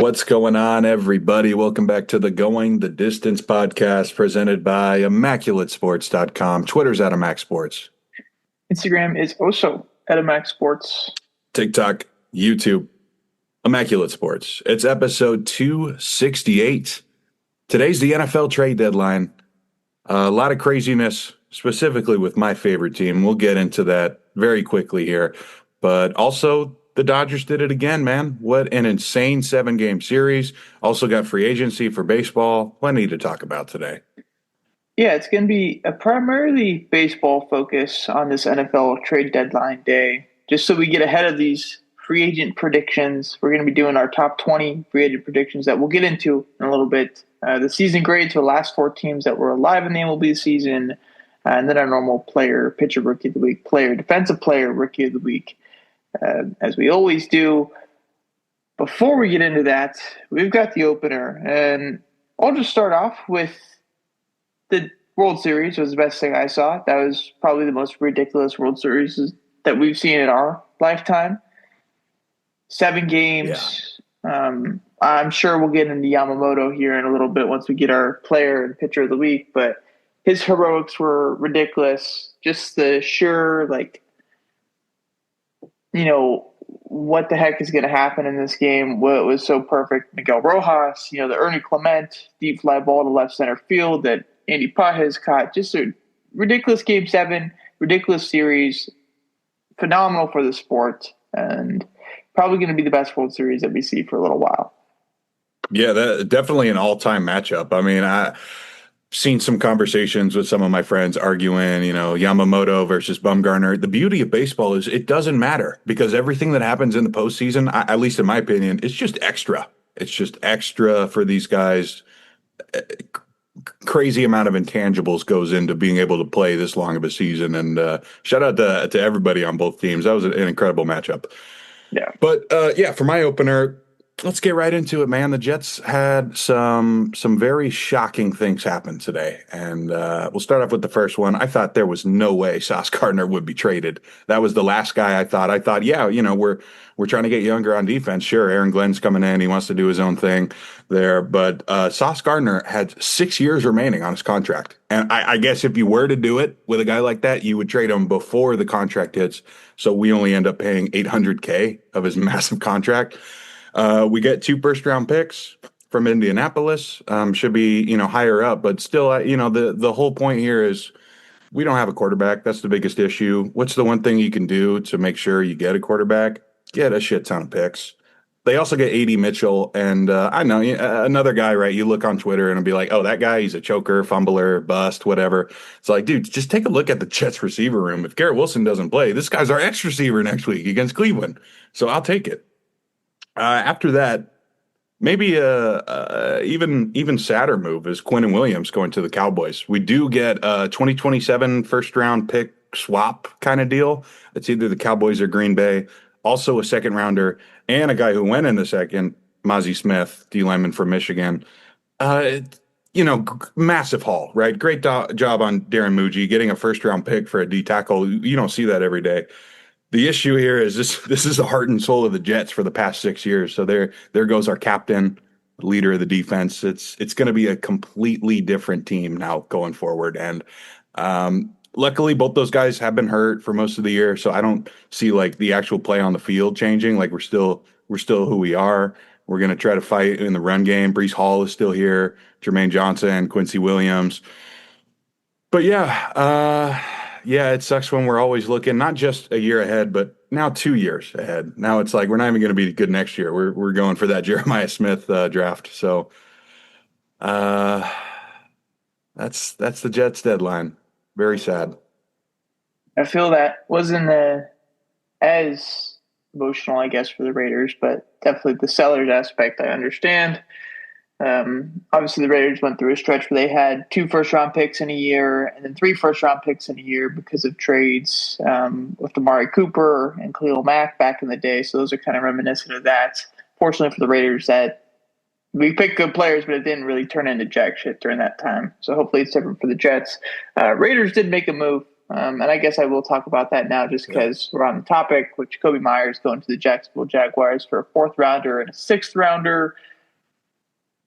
What's going on, everybody? Welcome back to the Going the Distance podcast presented by ImmaculateSports.com. Twitter's at ImacSports. Instagram is also at ImacSports. TikTok, YouTube, Immaculate Sports. It's episode 268. Today's the NFL trade deadline. A lot of craziness, specifically with my favorite team. We'll get into that very quickly here. But also, the Dodgers did it again, man. What an insane 7-game series. Also got free agency for baseball. Plenty to talk about today. Yeah, it's going to be a primarily baseball focus on this NFL trade deadline day. Just so we get ahead of these free agent predictions, we're going to be doing our top 20 free agent predictions that we'll get into in a little bit. The season grades for the last 4 teams that were alive in the MLB season, and then our normal player, pitcher, rookie of the week, player, defensive player, rookie of the week. As we always do. Before we get into that, we've got the opener, and I'll just start off with the World Series. Was the best thing I saw. That was probably the most ridiculous World Series that we've seen in our lifetime. 7 games. Yeah. I'm sure we'll get into Yamamoto here in a little bit once we get our player and pitcher of the week, but his heroics were ridiculous. Just the sure, what the heck is going to happen in this game? What was so perfect? Miguel Rojas, the Ernie Clement deep fly ball to left center field that Andy Pages caught. Just a ridiculous Game 7, ridiculous series, phenomenal for the sport, and probably going to be the best World Series that we see for a little while. Yeah, that definitely an all-time matchup. I mean, I've seen some conversations with some of my friends arguing, Yamamoto versus Bumgarner. The beauty of baseball is it doesn't matter because everything that happens in the postseason, at least in my opinion, is just extra. It's just extra for these guys. Crazy amount of intangibles goes into being able to play this long of a season. And shout out to everybody on both teams. That was an incredible matchup. Yeah. But for my opener, let's get right into it, man. The Jets had some very shocking things happen today, and we'll start off with the first one. I thought there was no way Sauce Gardner would be traded. That was the last guy I thought. We're trying to get younger on defense. Sure, Aaron Glenn's coming in. He wants to do his own thing there, but Sauce Gardner had 6 years remaining on his contract, and I guess if you were to do it with a guy like that, you would trade him before the contract hits. So we only end up paying $800K of his massive contract. We get 2 first-round picks from Indianapolis. Should be, higher up, but still, the whole point here is we don't have a quarterback. That's the biggest issue. What's the one thing you can do to make sure you get a quarterback? Get a shit ton of picks. They also get A.D. Mitchell, and I know another guy, right? You look on Twitter and it'll be like, oh, that guy, he's a choker, fumbler, bust, whatever. It's like, dude, just take a look at the Jets receiver room. If Garrett Wilson doesn't play, this guy's our X receiver next week against Cleveland. So I'll take it. After that, maybe even sadder move is Quinnen Williams going to the Cowboys. We do get a 2027 first-round pick swap kind of deal. It's either the Cowboys or Green Bay. Also a second-rounder and a guy who went in the second, Mozzie Smith, D lineman from Michigan. Massive haul, right? Great job on Darren Muji getting a first-round pick for a D tackle. You don't see that every day. The issue here is this is the heart and soul of the Jets for the past 6 years. So there goes our captain, leader of the defense. It's going to be a completely different team now going forward. And luckily, both those guys have been hurt for most of the year, so I don't see the actual play on the field changing. We're still who we are. We're going to try to fight in the run game. Breece Hall is still here. Jermaine Johnson, Quincy Williams. But it sucks when we're always looking not just a year ahead, but now 2 years ahead. Now it's like we're not even going to be good next year. We're going for that Jeremiah Smith draft. So that's the Jets deadline. Very sad. I feel that wasn't as emotional, I guess, for the Raiders, but definitely the Sellers aspect I understand. Obviously, the Raiders went through a stretch where they had 2 first-round picks in a year and then 3 first-round picks in a year because of trades with Amari Cooper and Khalil Mack back in the day. So those are kind of reminiscent of that. Fortunately for the Raiders, that we picked good players, but it didn't really turn into jack shit during that time. So hopefully it's different for the Jets. Raiders did make a move, and I guess I will talk about that now just because we're on the topic, with Jakobi Meyers going to the Jacksonville Jaguars for a 4th rounder and a 6th rounder.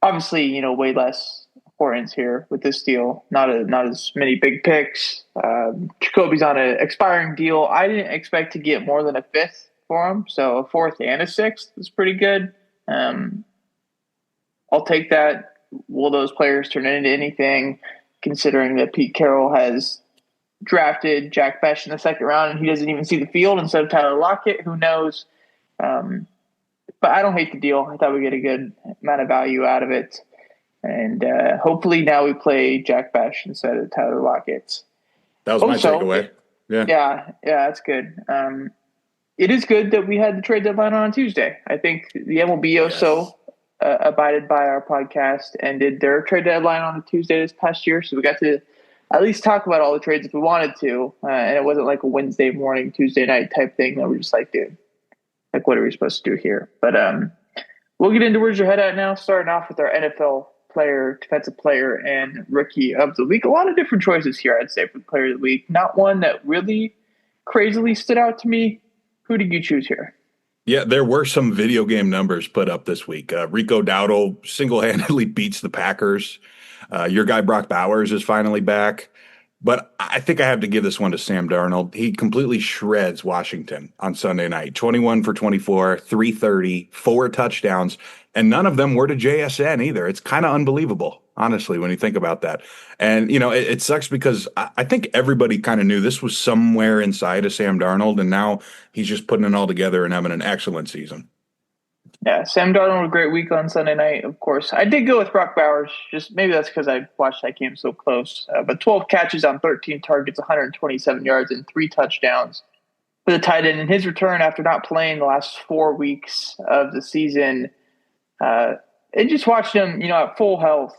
Obviously, way less importance here with this deal. Not as many big picks. Jakobi's on an expiring deal. I didn't expect to get more than a fifth for him, so a fourth and a sixth is pretty good. Um, I'll take that. Will those players turn into anything? Considering that Pete Carroll has drafted Jack Besh in the second round and he doesn't even see the field instead of Tyler Lockett, who knows? Um, but I don't hate the deal. I thought we get a good amount of value out of it. And hopefully now we play Jack Besh instead of Tyler Lockett. That was my takeaway. Yeah, that's good. It is good that we had the trade deadline on Tuesday. I think the MLB also abided by our podcast and did their trade deadline on a Tuesday this past year. So we got to at least talk about all the trades if we wanted to. And it wasn't like a Wednesday morning, Tuesday night type thing that we're just like, dude, like, what are we supposed to do here? But we'll get into where's your head at now, starting off with our NFL player, defensive player, and rookie of the week. A lot of different choices here, I'd say, for the player of the week. Not one that really crazily stood out to me. Who did you choose here? Yeah, there were some video game numbers put up this week. Rico Dowdle single-handedly beats the Packers. Your guy Brock Bowers is finally back. But I think I have to give this one to Sam Darnold. He completely shreds Washington on Sunday night. 21 for 24, 330, 4 touchdowns, and none of them were to JSN either. It's kind of unbelievable, honestly, when you think about that. And, it sucks because I think everybody kind of knew this was somewhere inside of Sam Darnold, and now he's just putting it all together and having an excellent season. Yeah, Sam Darnold had a great week on Sunday night, of course. I did go with Brock Bowers. Just maybe that's because I watched that game so close. But 12 catches on 13 targets, 127 yards, and 3 touchdowns for the tight end. In his return after not playing the last 4 weeks of the season, and just watched him, at full health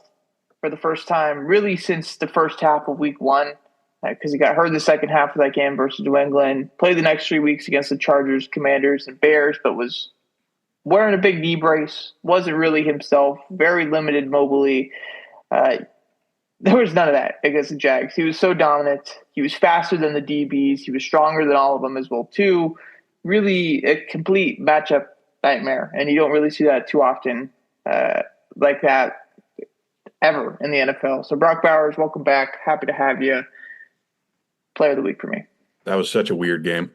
for the first time, really since the first half of week 1, because he got hurt the second half of that game versus New England. Played the next 3 weeks against the Chargers, Commanders, and Bears, but was wearing a big knee brace, wasn't really himself, very limited mobily. There was none of that against the Jags. He was so dominant. He was faster than the DBs. He was stronger than all of them as well, too. Really a complete matchup nightmare, and you don't really see that too often like that ever in the NFL. So Brock Bowers, welcome back. Happy to have you. Player of the week for me. That was such a weird game.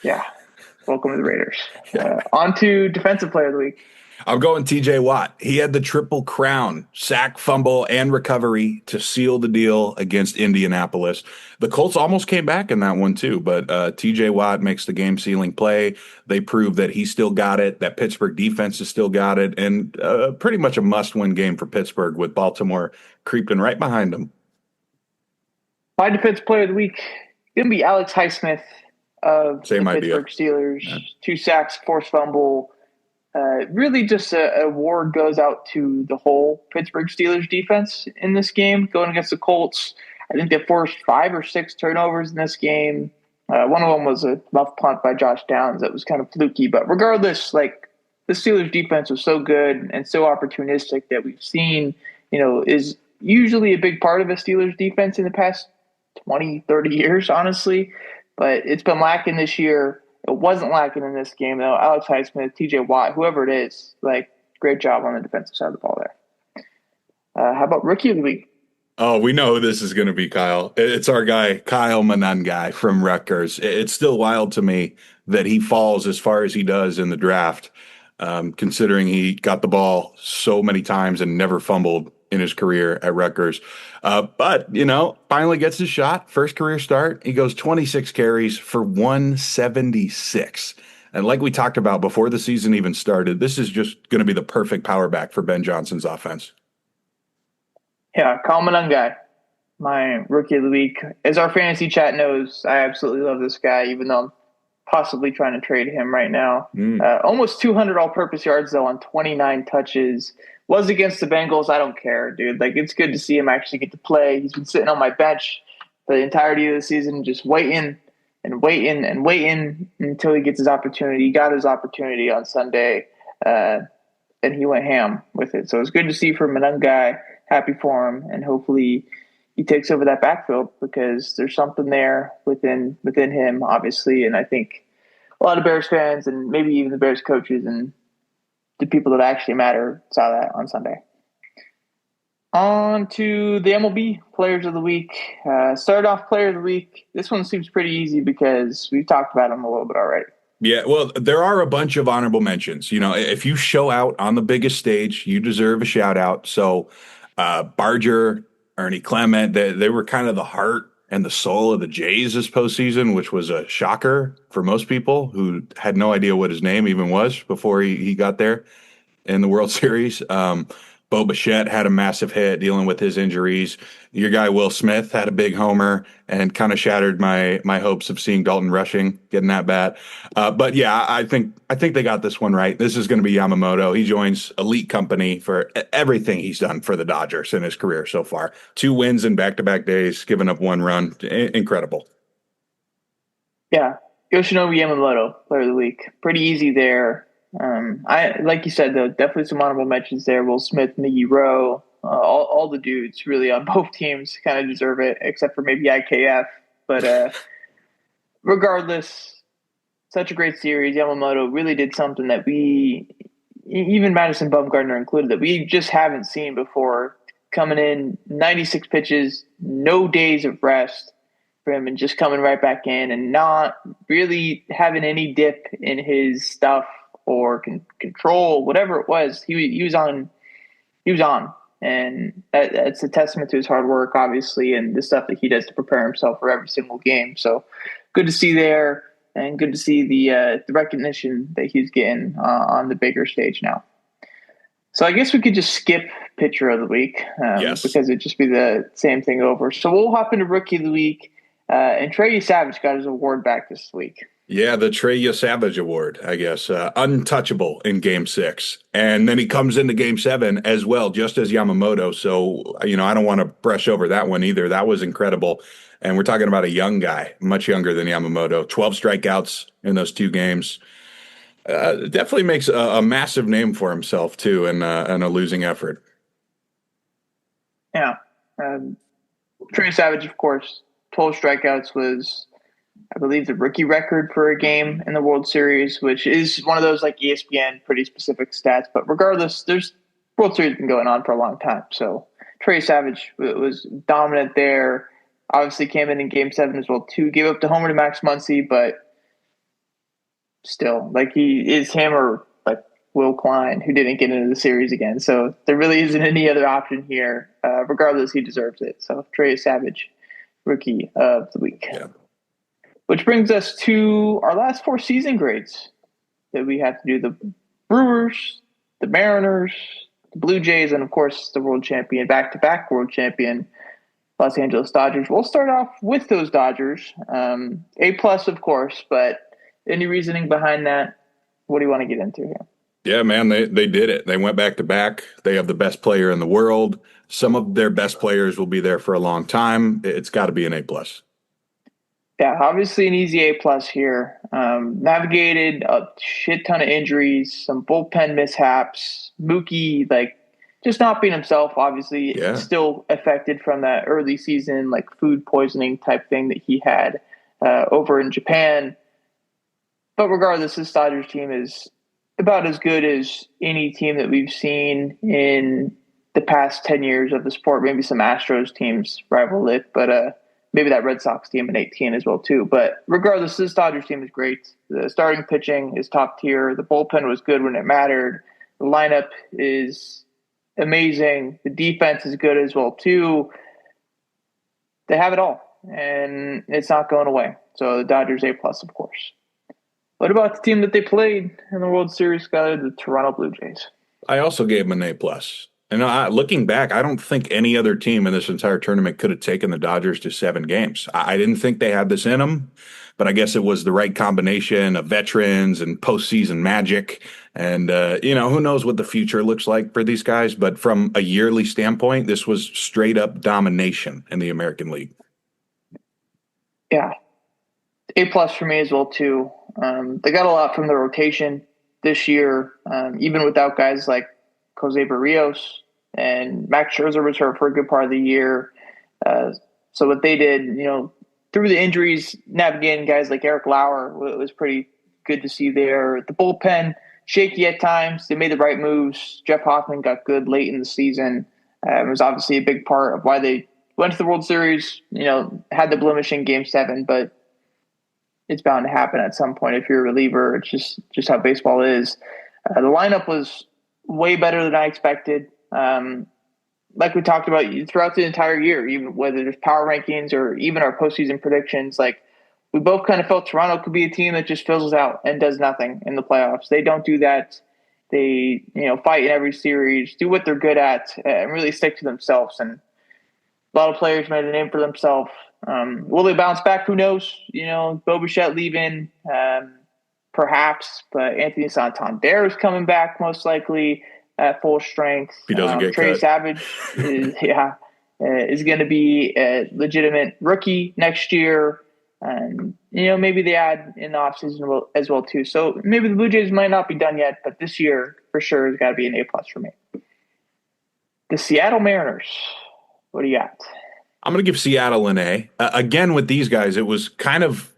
Yeah. Welcome to the Raiders. On to defensive player of the week. I'm going TJ Watt. He had the triple crown, sack, fumble, and recovery to seal the deal against Indianapolis. The Colts almost came back in that one too, but TJ Watt makes the game-sealing play. They prove that he still got it, that Pittsburgh defense has still got it, and pretty much a must-win game for Pittsburgh with Baltimore creeping right behind them. My defensive player of the week is going to be Alex Highsmith of Same the idea. Pittsburgh Steelers. Yeah. 2 sacks, forced fumble. Really just an award goes out to the whole Pittsburgh Steelers defense in this game, going against the Colts. I think they forced 5 or 6 turnovers in this game. One of them was a muff punt by Josh Downs that was kind of fluky. But regardless, the Steelers defense was so good and so opportunistic that we've seen, is usually a big part of a Steelers defense in the past 20, 30 years, honestly. But it's been lacking this year. It wasn't lacking in this game, though. Alex Highsmith, TJ Watt, whoever it is, great job on the defensive side of the ball there. How about rookie of the week? Oh, we know who this is going to be, Kyle. It's our guy, Kyle Monangai from Rutgers. It's still wild to me that he falls as far as he does in the draft, considering he got the ball so many times and never fumbled in his career at Rutgers. But, finally gets his shot. First career start. He goes 26 carries for 176. And like we talked about before the season even started, this is just going to be the perfect power back for Ben Johnson's offense. Yeah, Kyle Monangai, my rookie of the week. As our fantasy chat knows, I absolutely love this guy, even though I'm possibly trying to trade him right now. Almost 200 all-purpose yards, though, on 29 touches. Was against the Bengals. I don't care, dude. It's good to see him actually get to play. He's been sitting on my bench for the entirety of the season, just waiting until he gets his opportunity. He got his opportunity on Sunday, and he went ham with it. So it's good to see from Monangai. Happy for him, and hopefully he takes over that backfield because there's something there within him, obviously. And I think a lot of Bears fans and maybe even the Bears coaches and the people that actually matter saw that on Sunday. On to the MLB Players of the Week. Start off Player of the Week. This one seems pretty easy because we've talked about him a little bit already. Yeah, well, there are a bunch of honorable mentions. If you show out on the biggest stage, you deserve a shout out. So, Barger, Ernie Clement, they were kind of the heart and the soul of the Jays this postseason, which was a shocker for most people who had no idea what his name even was before he got there in the World Series. Bo Bichette had a massive hit dealing with his injuries. Your guy Will Smith had a big homer and kind of shattered my hopes of seeing Dalton Rushing getting that bat. But yeah, I think they got this one right. This is going to be Yamamoto. He joins elite company for everything he's done for the Dodgers in his career so far. 2 wins in back-to-back days, giving up 1 run. Incredible. Yeah, Yoshinobu Yamamoto, Player of the Week. Pretty easy there. I like you said though, definitely some honorable mentions there. Will Smith, Miggy Rowe, all the dudes really on both teams kind of deserve it, except for maybe IKF. But regardless, such a great series. Yamamoto really did something that even Madison Bumgarner included, that we just haven't seen before. Coming in 96 pitches, no days of rest for him, and just coming right back in and not really having any dip in his stuff or control, whatever it was. He was on. He was on, and that's a testament to his hard work, obviously, and the stuff that he does to prepare himself for every single game. So good to see there, and good to see the recognition that he's getting on the bigger stage now. So I guess we could just skip pitcher of the week Yes. because it'd just be the same thing over. So we'll hop into rookie of the week, and Trey Savage got his award back this week. Yeah, the Trey Savage Award, I guess. Untouchable in Game 6. And then he comes into Game 7 as well, just as Yamamoto. So, I don't want to brush over that one either. That was incredible. And we're talking about a young guy, much younger than Yamamoto. 12 strikeouts in those 2 games. Definitely makes a massive name for himself, too, in a losing effort. Yeah. Trey Savage, of course, 12 strikeouts was, I believe, the rookie record for a game in the World Series, which is one of those like ESPN pretty specific stats. But regardless, there's World Series been going on for a long time. So Trey Savage was dominant there. Obviously came in Game 7 as well, too. Gave up the homer to Max Muncy, but still, like he is him or like Will Klein, who didn't get into the series again. So there really isn't any other option here. Regardless, he deserves it. So Trey Savage, rookie of the week. Yeah. Which brings us to our last 4 season grades that we have to do: the Brewers, the Mariners, the Blue Jays, and of course the world champion, back-to-back world champion, Los Angeles Dodgers. We'll start off with those Dodgers. A+, of course, but any reasoning behind that? What do you want to get into here? Yeah, man, they did it. They went back to back. They have the best player in the world. Some of their best players will be there for a long time. It's got to be an A+. Yeah, obviously an easy A+ here. Navigated a shit ton of injuries, some bullpen mishaps. Mookie, just not being himself, obviously. Yeah. Still affected from that early season, food poisoning type thing that he had over in Japan. But regardless, this Dodgers team is about as good as any team that we've seen in the past 10 years of the sport. Maybe some Astros teams rival it, but maybe that Red Sox team in 18 as well, too. But regardless, this Dodgers team is great. The starting pitching is top tier. The bullpen was good when it mattered. The lineup is amazing. The defense is good as well, too. They have it all, and it's not going away. So the Dodgers A+, of course. What about the team that they played in the World Series, Skyler, the Toronto Blue Jays? I also gave them an A+. And looking back, I don't think any other team in this entire tournament could have taken the Dodgers to 7 games. I didn't think they had this in them, but I guess it was the right combination of veterans and postseason magic. And, who knows what the future looks like for these guys. But from a yearly standpoint, this was straight up domination in the American League. Yeah. A+ for me as well, too. They got a lot from the rotation this year, even without guys like Jose Barrios, and Max Scherzer was hurt for a good part of the year. So what they did, through the injuries, navigating guys like Eric Lauer was pretty good to see there. The bullpen, shaky at times. They made the right moves. Jeff Hoffman got good late in the season. It was obviously a big part of why they went to the World Series. Had the blemish in Game 7, but it's bound to happen at some point if you're a reliever. It's just how baseball is. The lineup was way better than I expected. Like we talked about throughout the entire year, even whether there's power rankings or even our postseason predictions, like we both kind of felt Toronto could be a team that just fizzles out and does nothing in the playoffs. They don't do that. They, fight in every series, do what they're good at, and really stick to themselves. And a lot of players made a name for themselves. Will they bounce back? Who knows? Bichette leaving, perhaps, but Anthony Santander is coming back most likely at full strength. If he doesn't get Trey cut. Savage is going to be a legitimate rookie next year. And, maybe they add in the offseason as well, too. So maybe the Blue Jays might not be done yet, but this year, for sure, has got to be an A+ for me. The Seattle Mariners. What do you got? I'm going to give Seattle an A. Again, with these guys, it was kind of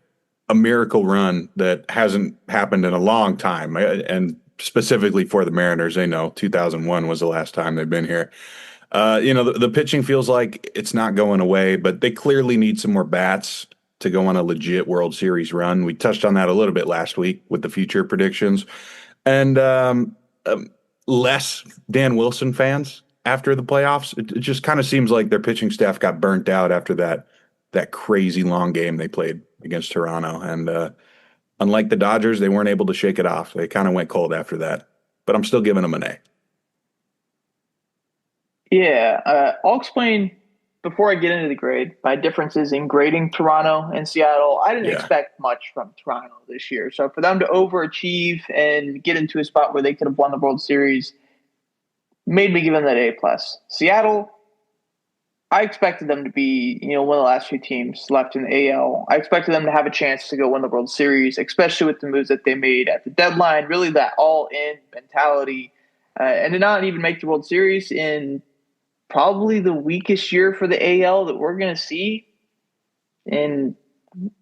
a miracle run that hasn't happened in a long time. And specifically for the Mariners, they know 2001 was the last time they've been here. The pitching feels like it's not going away, but they clearly need some more bats to go on a legit World Series run. We touched on that a little bit last week with the future predictions. And less Dan Wilson fans after the playoffs. It just kind of seems like their pitching staff got burnt out after that crazy long game they played against Toronto. And unlike the Dodgers, they weren't able to shake it off. They kind of went cold after that. But I'm still giving them an A. Yeah, I'll explain before I get into the grade my differences in grading Toronto and Seattle. I didn't expect much from Toronto this year. So for them to overachieve and get into a spot where they could have won the World Series made me give them that A+. Seattle, I expected them to be, one of the last few teams left in the AL. I expected them to have a chance to go win the World Series, especially with the moves that they made at the deadline, really that all-in mentality, and to not even make the World Series in probably the weakest year for the AL that we're going to see in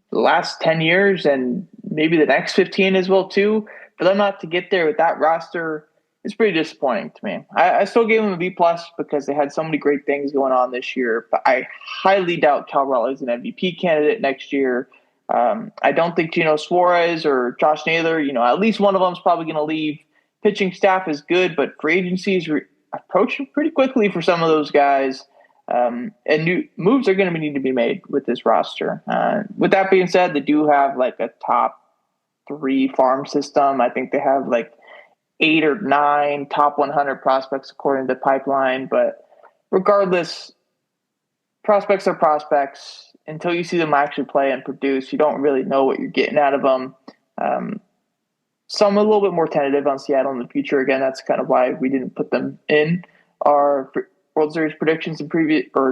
the last 10 years and maybe the next 15 as well, too. For them not to get there with that roster, it's pretty disappointing to me. I still gave them a B+ because they had so many great things going on this year, but I highly doubt Cal Raleigh is an MVP candidate next year. I don't think Eugenio Suarez or Josh Naylor, at least one of them is probably going to leave. Pitching staff is good, but free agency is approaching pretty quickly for some of those guys. And new moves are going to need to be made with this roster. With that being said, they do have like a top 3 farm system. I think they have like 8 or 9 top 100 prospects according to Pipeline. But regardless, prospects are prospects. Until you see them actually play and produce, you don't really know what you're getting out of them. So I'm a little bit more tentative on Seattle in the future. Again, that's kind of why we didn't put them in our World Series predictions in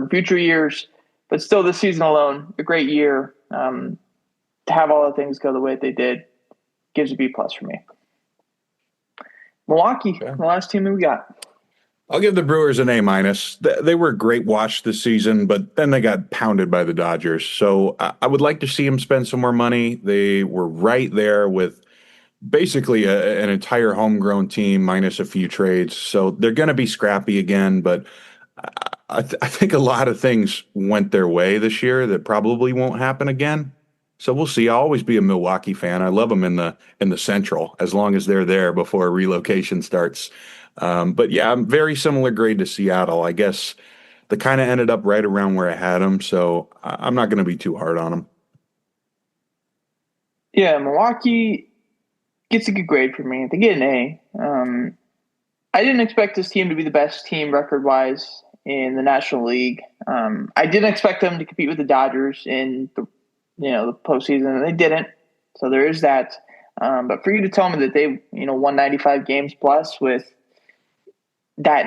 future years. But still, this season alone, a great year. To have all the things go the way they did gives a B+ for me. Milwaukee, the last team that we got. I'll give the Brewers an A-. They were a great watch this season, but then they got pounded by the Dodgers. So I would like to see them spend some more money. They were right there with basically an entire homegrown team minus a few trades. So they're going to be scrappy again, but I think a lot of things went their way this year that probably won't happen again. So we'll see. I'll always be a Milwaukee fan. I love them in the Central as long as they're there before relocation starts. But yeah, I'm very similar grade to Seattle. I guess they kind of ended up right around where I had them, so I'm not going to be too hard on them. Yeah, Milwaukee gets a good grade for me. They get an A. I didn't expect this team to be the best team record-wise in the National League. I didn't expect them to compete with the Dodgers in the postseason, and they didn't. So there is that. But for you to tell me that they won 95 games plus with that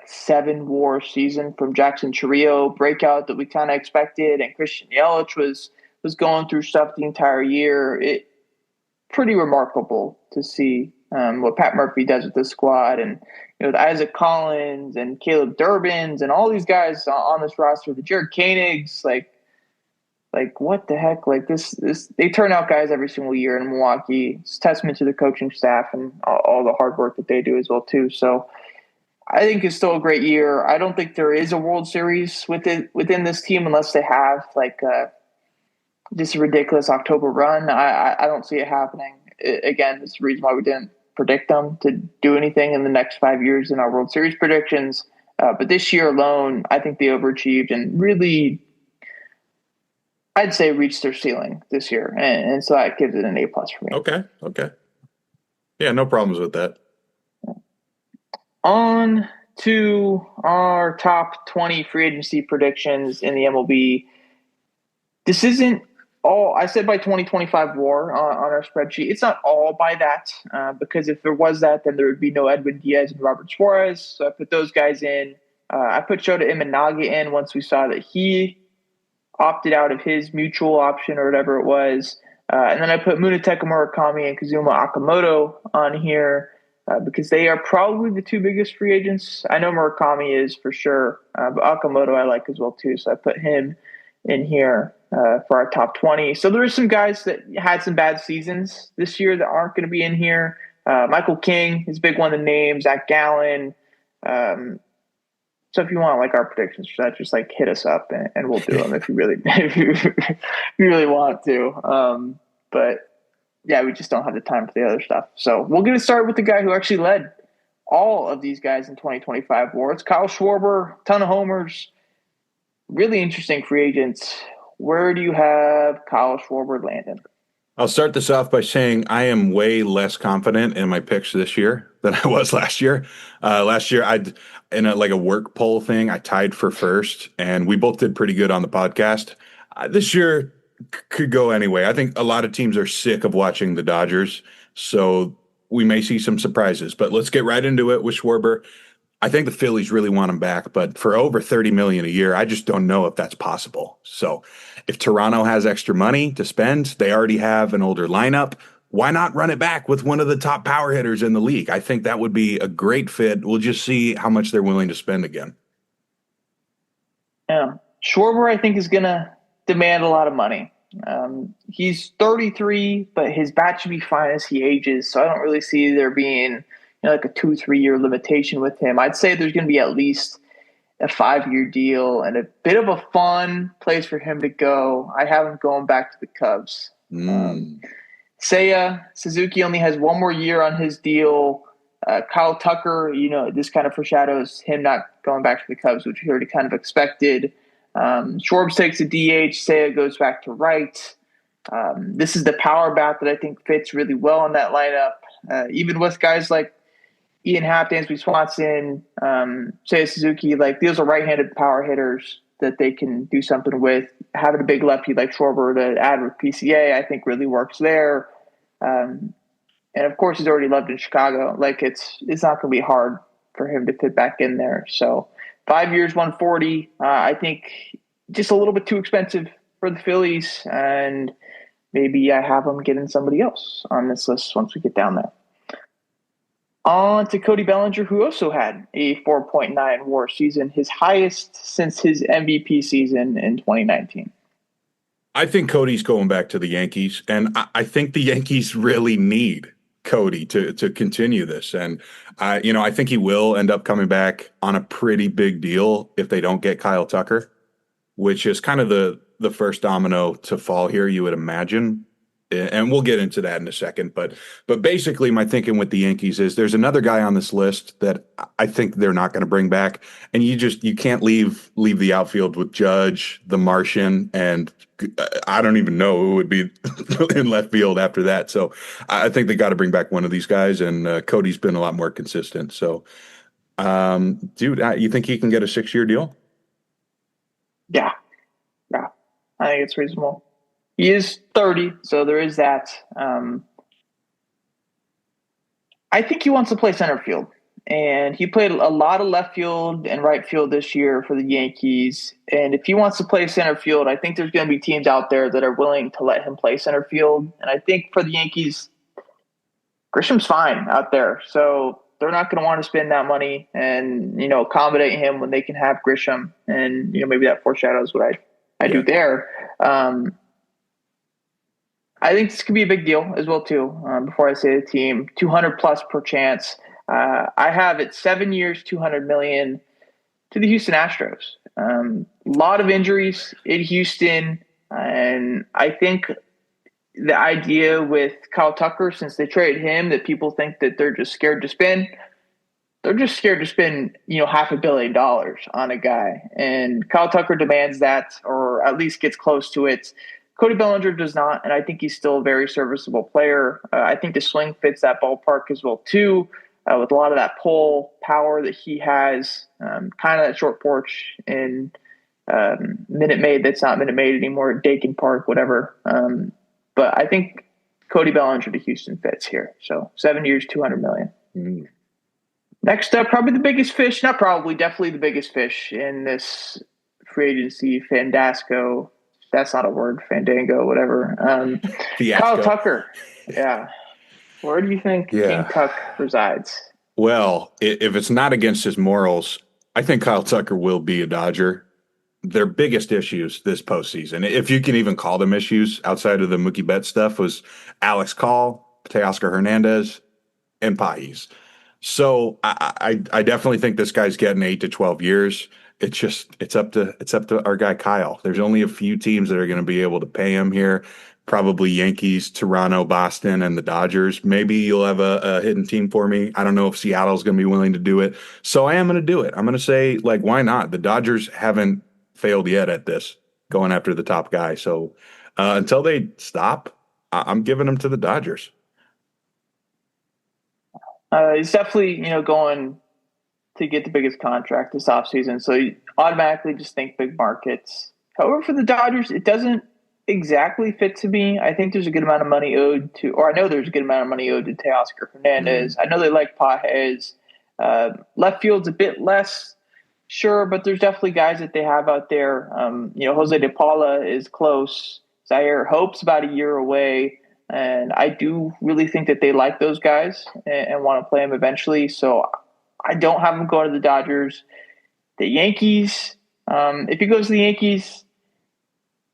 7 WAR season from Jackson Chourio breakout that we kind of expected, and Christian Yelich was going through stuff the entire year. It pretty remarkable to see what Pat Murphy does with this squad, and Isaac Collins and Caleb Durbins and all these guys on this roster, the Jared Koenigs, like what the heck? Like this they turn out guys every single year in Milwaukee. It's a testament to the coaching staff and all the hard work that they do as well too. So I think is still a great year. I don't think there is a World Series within this team unless they have like just a ridiculous October run. I don't see it happening. Again, it's the reason why we didn't predict them to do anything in the next 5 years in our World Series predictions. But this year alone, I think they overachieved and really, I'd say, reached their ceiling this year, and so that gives it an A+ for me. Okay. Yeah, no problems with that. On to our top 20 free agency predictions in the MLB. This isn't all, I said by 2025 WAR on our spreadsheet. It's not all by that, because if there was that, then there would be no Edwin Diaz and Robert Suarez. So I put those guys in. I put Shota Imanaga in once we saw that he opted out of his mutual option or whatever it was. And then I put Munetaka Murakami and Kazuma Okamoto on here because they are probably the two biggest free agents. I know Murakami is for sure, but Okamoto I like as well too. So I put him in here for our top 20. So there are some guys that had some bad seasons this year that aren't going to be in here. Michael King is a big one to name. Zach Gallen. So if you want like our predictions for that, just like hit us up and we'll do them if you really if you really want to. But yeah, we just don't have the time for the other stuff. So we'll get it started with the guy who actually led all of these guys in 2025 awards. Kyle Schwarber, ton of homers, really interesting free agents. Where do you have Kyle Schwarber landing? I'll start this off by saying I am way less confident in my picks this year than I was last year. Last year, in a work poll thing, I tied for first, and we both did pretty good on the podcast. This year could go anyway. I think a lot of teams are sick of watching the Dodgers, so we may see some surprises. But let's get right into it with Schwarber. I think the Phillies really want him back, but for over $30 million a year, I just don't know if that's possible. So if Toronto has extra money to spend, they already have an older lineup. Why not run it back with one of the top power hitters in the league? I think that would be a great fit. We'll just see how much they're willing to spend again. Yeah. Schwarber, I think, is going to demand a lot of money. He's 33, but his bat should be fine as he ages. So I don't really see there being like a 2-3 year limitation with him. I'd say there's going to be at least a 5-year deal and a bit of a fun place for him to go. I have him going back to the Cubs. Seiya Suzuki only has one more year on his deal. Kyle Tucker, this kind of foreshadows him not going back to the Cubs, which we already kind of expected. Schwarber takes a DH. Seiya goes back to right. This is the power bat that I think fits really well in that lineup. Even with guys like Ian Happ, Dansby Swanson, Seiya Suzuki, like those are right-handed power hitters that they can do something with. Having a big lefty like Schwarber to add with PCA, I think really works there. And of course, he's already loved in Chicago. Like it's not going to be hard for him to fit back in there. So 5 years, 140. I think just a little bit too expensive for the Phillies, and maybe I have them getting somebody else on this list once we get down there. On to Cody Bellinger, who also had a 4.9 WAR season, his highest since his MVP season in 2019. I think Cody's going back to the Yankees, and I think the Yankees really need Cody to continue this. And, I think he will end up coming back on a pretty big deal if they don't get Kyle Tucker, which is kind of the first domino to fall here, you would imagine. And we'll get into that in a second. But basically my thinking with the Yankees is there's another guy on this list that I think they're not going to bring back. And you can't leave the outfield with Judge, the Martian, and I don't even know who would be in left field after that. So I think they got to bring back one of these guys. And Cody's been a lot more consistent. So, dude, you think he can get a 6-year deal? Yeah. I think it's reasonable. He is 30, so there is that. I think he wants to play center field, and he played a lot of left field and right field this year for the Yankees. And if he wants to play center field, I think there's going to be teams out there that are willing to let him play center field. And I think for the Yankees, Grisham's fine out there, so they're not going to want to spend that money and accommodate him when they can have Grisham. And maybe that foreshadows what I do there. I think this could be a big deal as well, too. Before I say the team, 200 plus per chance. I have it 7 years, $200 million to the Houston Astros. A lot of injuries in Houston, and I think the idea with Kyle Tucker, since they traded him, that people think that they're just scared to spend. They're just scared to spend, $500 million on a guy. And Kyle Tucker demands that, or at least gets close to it. Cody Bellinger does not, and I think he's still a very serviceable player. I think the swing fits that ballpark as well, too, with a lot of that pull power that he has, kind of that short porch in Minute Maid that's not Minute Maid anymore, Dakin Park, whatever. But I think Cody Bellinger to Houston fits here. So 7 years, $200 million. Mm. Next up, probably the biggest fish, not probably, definitely the biggest fish in this free agency, Fandasco. That's not a word, Fandango, whatever. Kyle Tucker. Yeah. Where do you think King Tuck resides? Well, if it's not against his morals, I think Kyle Tucker will be a Dodger. Their biggest issues this postseason, if you can even call them issues outside of the Mookie Betts stuff, was Alex Call, Teoscar Hernandez, and Pais. So I definitely think this guy's getting 8 to 12 years. It's up to our guy Kyle. There's only a few teams that are going to be able to pay him here. Probably Yankees, Toronto, Boston, and the Dodgers. Maybe you'll have a hidden team for me. I don't know if Seattle's going to be willing to do it. So I am going to do it. I'm going to say, why not? The Dodgers haven't failed yet at this, going after the top guy. So until they stop, I'm giving them to the Dodgers. He's definitely, going to get the biggest contract this offseason. So you automatically just think big markets. However, for the Dodgers, it doesn't exactly fit to me. I think there's a good amount of money owed to, or I know there's a good amount of money owed to Teoscar Hernandez. I know they like Pages. Left field's a bit less, sure, but there's definitely guys that they have out there. Jose De Paula is close. Zaire Hope's about a year away. And I do really think that they like those guys and want to play them eventually. So I don't have them go to the Dodgers. The Yankees, if he goes to the Yankees,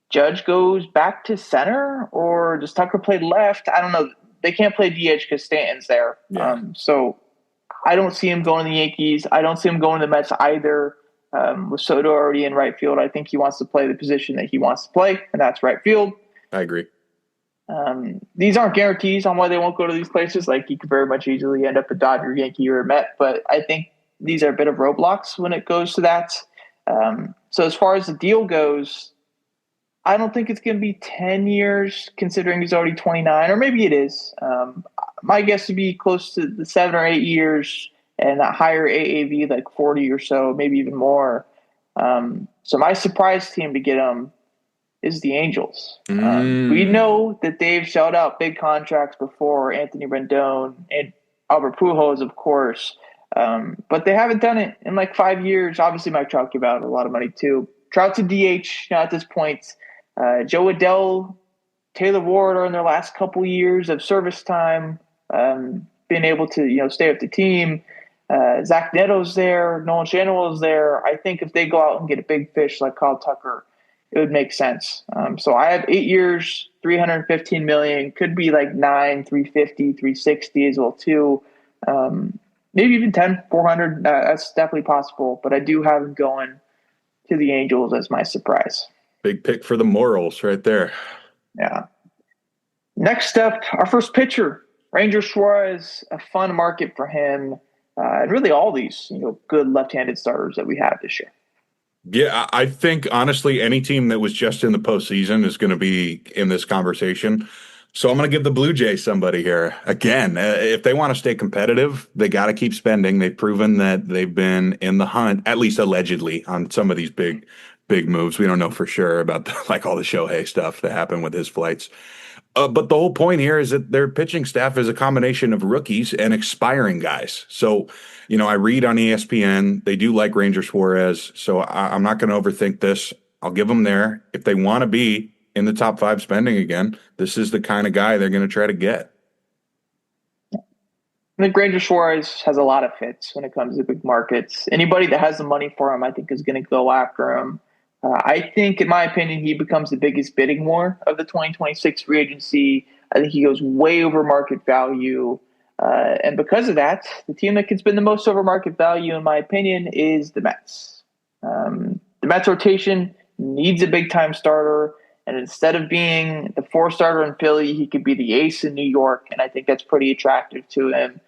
Judge goes back to center, or does Tucker play left? I don't know. They can't play DH because Stanton's there. Yeah. So I don't see him going to the Yankees. I don't see him going to the Mets either. With Soto already in right field, I think he wants to play the position that he wants to play, and that's right field. I agree. These aren't guarantees on why they won't go to these places. Like, he could very much easily end up a Dodger, Yankee, or a Met, but I think these are a bit of roadblocks when it goes to that. So as far as the deal goes, I don't think it's going to be 10 years, considering he's already 29, or maybe it is. My guess would be close to the 7 or 8 years, and that higher AAV, like 40 or so, maybe even more. So my surprise team to get him is the Angels. We know that they've shelled out big contracts before, Anthony Rendon and Albert Pujols, of course, but they haven't done it in like 5 years. Obviously, Mike Trout gave out a lot of money too. Trout's a DH now at this point. Joe Adell, Taylor Ward are in their last couple years of service time, being able to stay with the team. Zach Neto's there, Nolan Schanuel's there. I think if they go out and get a big fish like Kyle Tucker, it would make sense. So I have 8 years, $315 million. Could be like 9, 350, 360 as well too. Maybe even 10, 400. That's definitely possible. But I do have him going to the Angels as my surprise. Big pick for the morals right there. Yeah. Next up, our first pitcher, Ranger Suarez. A fun market for him. And really all these good left-handed starters that we have this year. Yeah, I think, honestly, any team that was just in the postseason is going to be in this conversation. So I'm going to give the Blue Jays somebody here. Again, if they want to stay competitive, they got to keep spending. They've proven that they've been in the hunt, at least allegedly, on some of these big moves. We don't know for sure about all the Shohei stuff that happened with his flights. But the whole point here is that their pitching staff is a combination of rookies and expiring guys. So, I read on ESPN, they do like Ranger Suarez. So I'm not going to overthink this. I'll give them there. If they want to be in the top 5 spending again, this is the kind of guy they're going to try to get. I think Ranger Suarez has a lot of fits when it comes to big markets. Anybody that has the money for him, I think, is going to go after him. I think, in my opinion, he becomes the biggest bidding war of the 2026 free agency. I think he goes way over market value. And because of that, the team that can spend the most over market value, in my opinion, is the Mets. The Mets rotation needs a big-time starter, and instead of being the four-starter in Philly, he could be the ace in New York, and I think that's pretty attractive to him.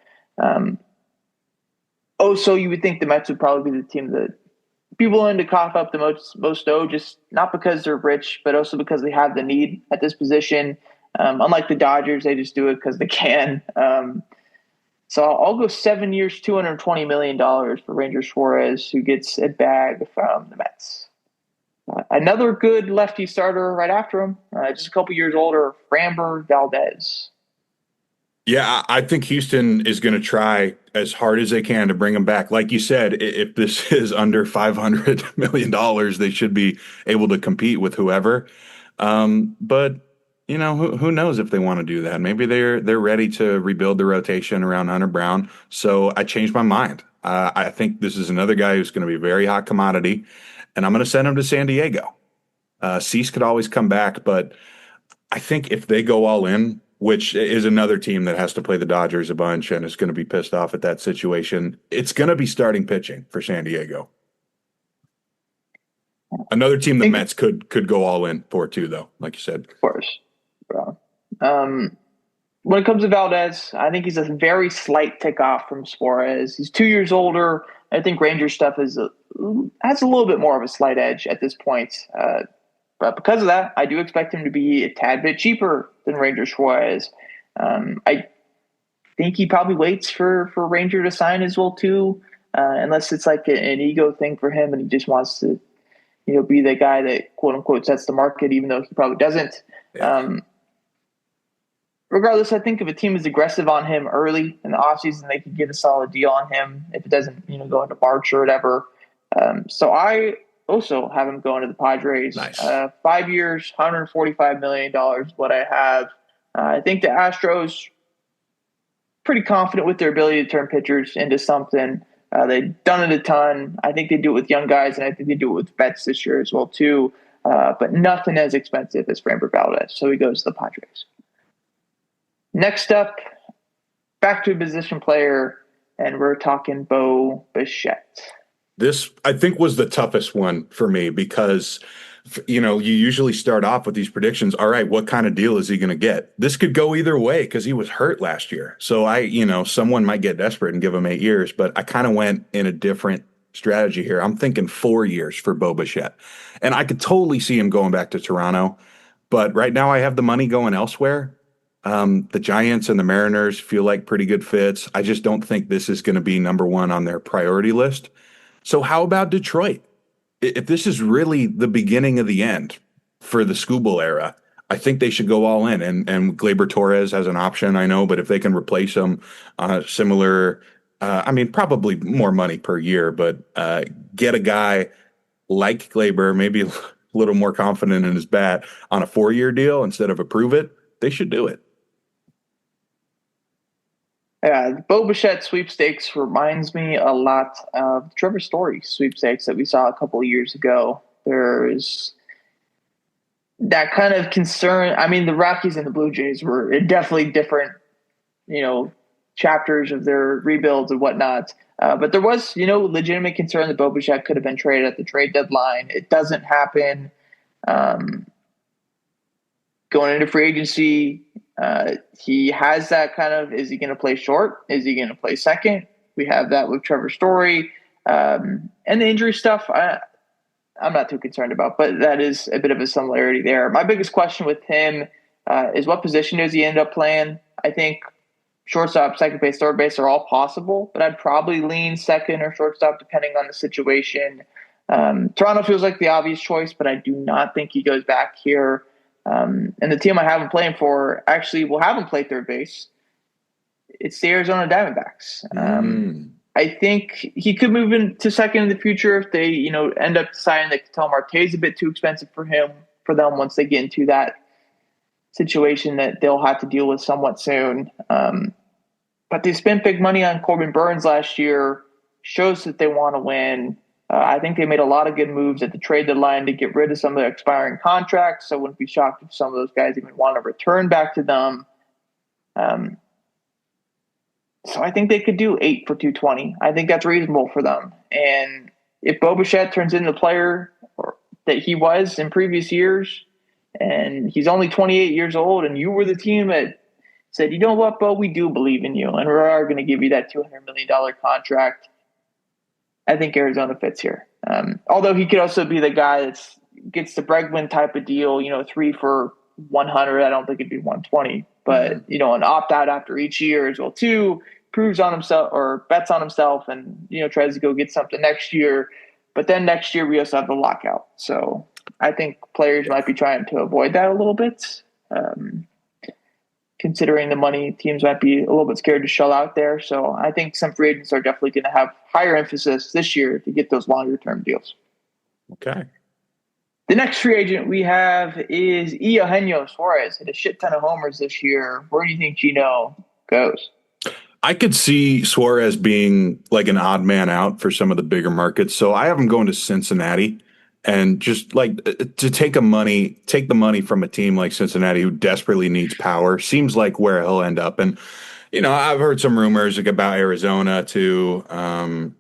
So you would think the Mets would probably be the team that people willing to cough up the most dough, just not because they're rich, but also because they have the need at this position. Unlike the Dodgers, they just do it because they can. So I'll go 7 years, $220 million for Ranger Suarez, who gets a bag from the Mets. Another good lefty starter right after him, just a couple years older, Framber Valdez. Yeah, I think Houston is going to try as hard as they can to bring him back. Like you said, if this is under $500 million, they should be able to compete with whoever. But who knows if they want to do that? Maybe they're ready to rebuild the rotation around Hunter Brown. So I changed my mind. I think this is another guy who's going to be a very hot commodity, and I'm going to send him to San Diego. Cease could always come back, but I think if they go all in, which is another team that has to play the Dodgers a bunch and is going to be pissed off at that situation, it's going to be starting pitching for San Diego. Another team the Mets could go all in for too, though, like you said. Of course. When it comes to Valdez, I think he's a very slight tick off from Suarez. He's 2 years older. I think Ranger stuff has a little bit more of a slight edge at this point. But because of that, I do expect him to be a tad bit cheaper than Ranger Suarez. I think he probably waits for Ranger to sign as well too, unless it's like an ego thing for him and he just wants to, be the guy that quote unquote sets the market, even though he probably doesn't. Yeah. Regardless, I think if a team is aggressive on him early in the offseason, they could get a solid deal on him if it doesn't, go into March or whatever. So I also have him going to the Padres. Nice. 5 years, $145 million is what I have. I think the Astros pretty confident with their ability to turn pitchers into something. They've done it a ton. I think they do it with young guys, and I think they do it with vets this year as well too. But nothing as expensive as Framber Valdez. So he goes to the Padres. Next up, back to a position player, and we're talking Bo Bichette. This, I think, was the toughest one for me because, you usually start off with these predictions. All right, what kind of deal is he going to get? This could go either way because he was hurt last year. So someone might get desperate and give him 8 years, but I kind of went in a different strategy here. I'm thinking 4 years for Bo Bichette. And I could totally see him going back to Toronto. But right now I have the money going elsewhere. The Giants and the Mariners feel like pretty good fits. I just don't think this is going to be number one on their priority list. So how about Detroit? If this is really the beginning of the end for the Skubal era, I think they should go all in. And Gleyber Torres has an option, I know, but if they can replace him on a similar, probably more money per year, but get a guy like Gleyber, maybe a little more confident in his bat on a 4-year deal instead of approve it, they should do it. Yeah, the Bo Bichette sweepstakes reminds me a lot of the Trevor Story sweepstakes that we saw a couple of years ago. There's that kind of concern. I mean, the Rockies and the Blue Jays were definitely different, chapters of their rebuilds and whatnot. But there was, legitimate concern that Bo Bichette could have been traded at the trade deadline. It doesn't happen. Going into free agency, he has that kind of, is he going to play short? Is he going to play second? We have that with Trevor Story. And the injury stuff, I'm not too concerned about, but that is a bit of a similarity there. My biggest question with him is what position does he end up playing? I think shortstop, second base, third base are all possible, but I'd probably lean second or shortstop depending on the situation. Toronto feels like the obvious choice, but I do not think he goes back here. And the team I have him playing for actually will have him play third base. It's the Arizona Diamondbacks. I think he could move into second in the future if they, end up deciding that Ketel Marte is a bit too expensive for them once they get into that situation that they'll have to deal with somewhat soon. But they spent big money on Corbin Burns last year, shows that they want to win. I think they made a lot of good moves at the trade deadline to get rid of some of their expiring contracts. So I wouldn't be shocked if some of those guys even want to return back to them. So I think they could do 8 for 220. I think that's reasonable for them. And if Bichette turns into the player that he was in previous years, and he's only 28 years old, and you were the team that said, you know what, Bo, we do believe in you, and we are going to give you that $200 million contract, I think Arizona fits here. Although he could also be the guy that gets the Bregman type of deal, 3 for 100. I don't think it'd be 120, but an opt out after each year as well too. Proves on himself or bets on himself, and tries to go get something next year. But then next year we also have the lockout, so I think players might be trying to avoid that a little bit, considering the money teams might be a little bit scared to shell out there. So I think some free agents are definitely going to have higher emphasis this year to get those longer term deals. Okay. The next free agent we have is Eugenio Suarez. Hit a shit ton of homers this year. Where do you think Gino goes? I could see Suarez being like an odd man out for some of the bigger markets. So I have him going to Cincinnati, and just like to take the money from a team like Cincinnati who desperately needs power seems like where he'll end up. And, I've heard some rumors about Arizona too. I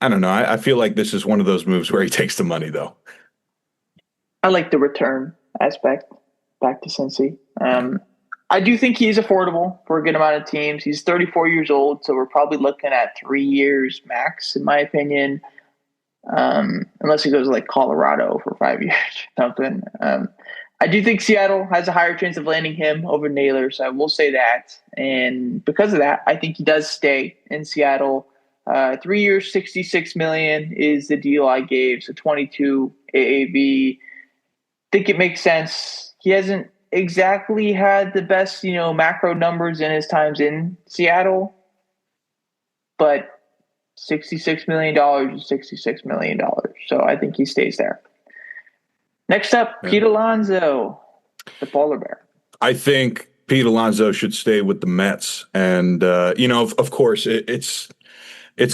don't know. I feel like this is one of those moves where he takes the money though. I like the return aspect back to Cincy. I do think he is affordable for a good amount of teams. He's 34 years old, so we're probably looking at 3 years max, in my opinion, unless he goes to like Colorado for 5 years or something. I do think Seattle has a higher chance of landing him over Naylor, so I will say that. And because of that, I think he does stay in Seattle. 3 years, $66 million is the deal I gave, so 22 AAV. Think it makes sense. He hasn't exactly had the best, macro numbers in his times in Seattle, but $66 million is $66 million. So I think he stays there. Next up, Pete Alonso, the polar bear. I think Pete Alonso should stay with the Mets. And, of course, it's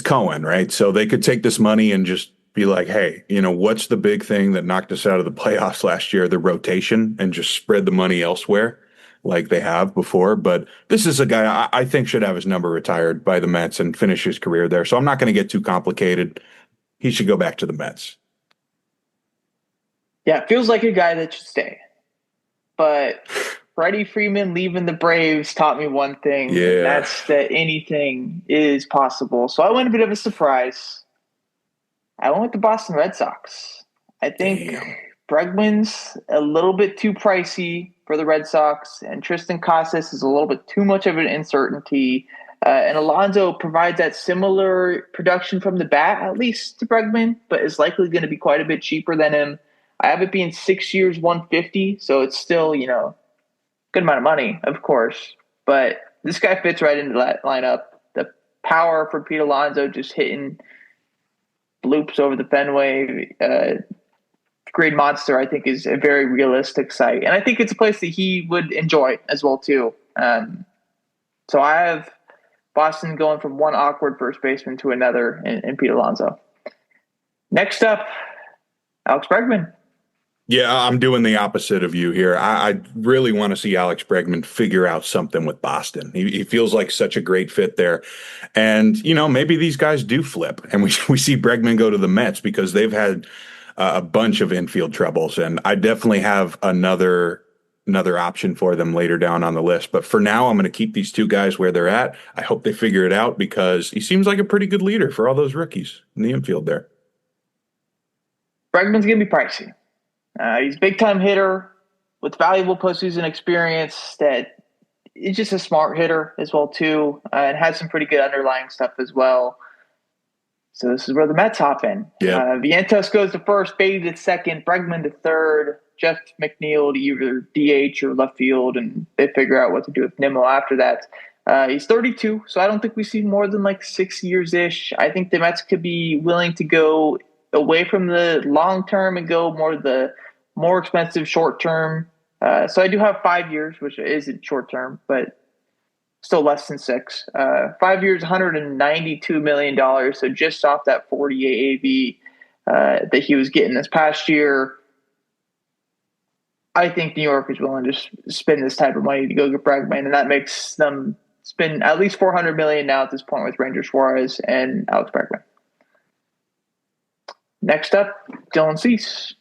Cohen, right? So they could take this money and just be like, hey, what's the big thing that knocked us out of the playoffs last year? The rotation, and just spread the money elsewhere like they have before. But this is a guy I think should have his number retired by the Mets and finish his career there. So I'm not going to get too complicated. He should go back to the Mets. Yeah, it feels like a guy that should stay. But Freddie Freeman leaving the Braves taught me one thing. Yeah. And that's that anything is possible. So I went a bit of a surprise. I went with the Boston Red Sox. I think Bregman's a little bit too pricey for the Red Sox, and Tristan Casas is a little bit too much of an uncertainty. And Alonso provides that similar production from the bat, at least to Bregman, but is likely going to be quite a bit cheaper than him. I have it being 6 years, 150, so it's still, good amount of money, of course. But this guy fits right into that lineup. The power for Pete Alonso just hitting loops over the Fenway, Green Monster, I think, is a very realistic site. And I think it's a place that he would enjoy as well, too. So I have Boston going from one awkward first baseman to another in Pete Alonso. Next up, Alex Bregman. Yeah, I'm doing the opposite of you here. I really want to see Alex Bregman figure out something with Boston. He feels like such a great fit there. And, maybe these guys do flip and we see Bregman go to the Mets because they've had a bunch of infield troubles. And I definitely have another option for them later down on the list. But for now, I'm going to keep these two guys where they're at. I hope they figure it out because he seems like a pretty good leader for all those rookies in the infield there. Bregman's going to be pricey. He's a big-time hitter with valuable postseason experience that is just a smart hitter as well, too, and has some pretty good underlying stuff as well. So this is where the Mets hop in. Yeah. Vientos goes to first, Baty to second, Bregman to third, Jeff McNeil to either DH or left field, and they figure out what to do with Nimmo after that. He's 32, so I don't think we see more than like 6 years-ish. I think the Mets could be willing to go away from the long-term and go the more expensive short-term. So I do have 5 years, which isn't short-term, but still less than 6. 5 years, $192 million, so just off that 40 AAV that he was getting this past year. I think New York is willing to spend this type of money to go get Bregman, and that makes them It's been at least $400 million now at this point with Ranger Suarez and Alex Bregman. Next up, Dylan Cease.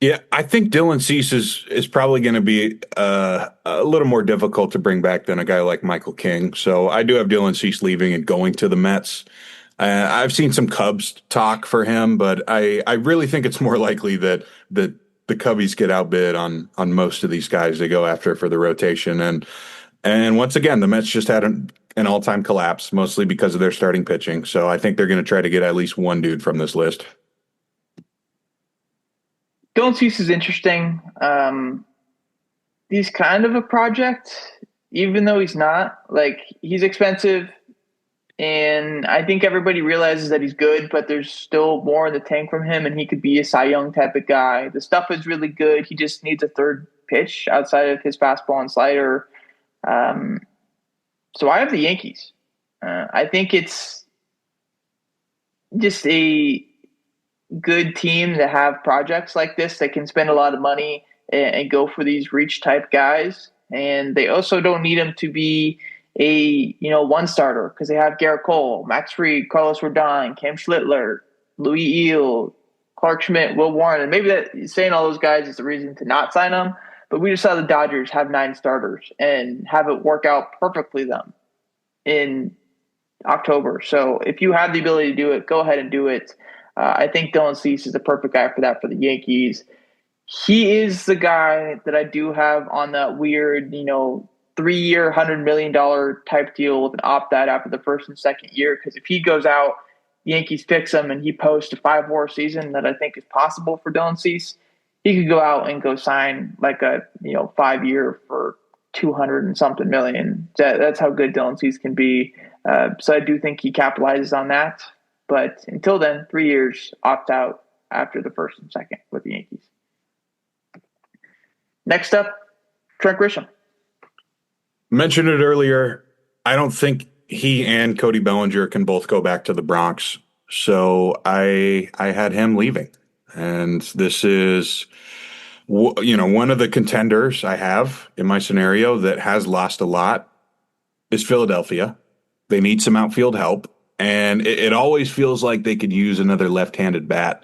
Yeah, I think Dylan Cease is probably going to be a little more difficult to bring back than a guy like Michael King. So I do have Dylan Cease leaving and going to the Mets. I've seen some Cubs talk for him, but I really think it's more likely that the Cubbies get outbid on most of these guys they go after for the rotation. And once again, the Mets just had an all-time collapse, mostly because of their starting pitching. So I think they're going to try to get at least one dude from this list. Dylan Cease is interesting. He's kind of a project, even though he's not. Like, he's expensive, and I think everybody realizes that he's good, but there's still more in the tank from him, and he could be a Cy Young type of guy. The stuff is really good. He just needs a third pitch outside of his fastball and slider. So I have the Yankees. I think it's just a good team to have projects like this that can spend a lot of money and go for these reach type guys. And they also don't need them to be a one starter because they have Garrett Cole, Max Fried, Carlos Rodon, Cam Schlittler, Louis Eel, Clark Schmidt, Will Warren. And maybe that saying all those guys is the reason to not sign them. But we just saw the Dodgers have 9 starters and have it work out perfectly them in October. So if you have the ability to do it, go ahead and do it. I think Dylan Cease is the perfect guy for that for the Yankees. He is the guy that I do have on that weird, 3-year, $100 million type deal with an opt-out after the first and second year. Because if he goes out, the Yankees picks him, and he posts a 5-WAR season that I think is possible for Dylan Cease, he could go out and go sign like a 5-year for 200 and something million. That's how good Dylan Cease can be. So I do think he capitalizes on that. But until then, 3 years, opt out after the first and second with the Yankees. Next up, Trent Grisham. Mentioned it earlier. I don't think he and Cody Bellinger can both go back to the Bronx. So I had him leaving. And this is, one of the contenders I have in my scenario that has lost a lot is Philadelphia. They need some outfield help. And it always feels like they could use another left-handed bat.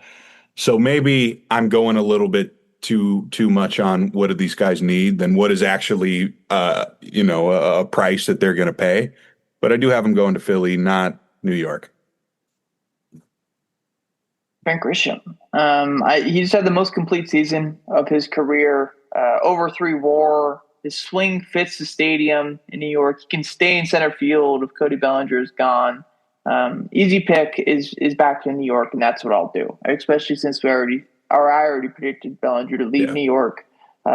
So maybe I'm going a little bit too much on what do these guys need than what is actually, a price that they're going to pay. But I do have them going to Philly, not New York. Trent Grisham. He just had the most complete season of his career. Over 3 WAR. His swing fits the stadium in New York. He can stay in center field if Cody Bellinger is gone. Easy pick is back to New York, and that's what I'll do. Especially since I already predicted Bellinger to leave New York.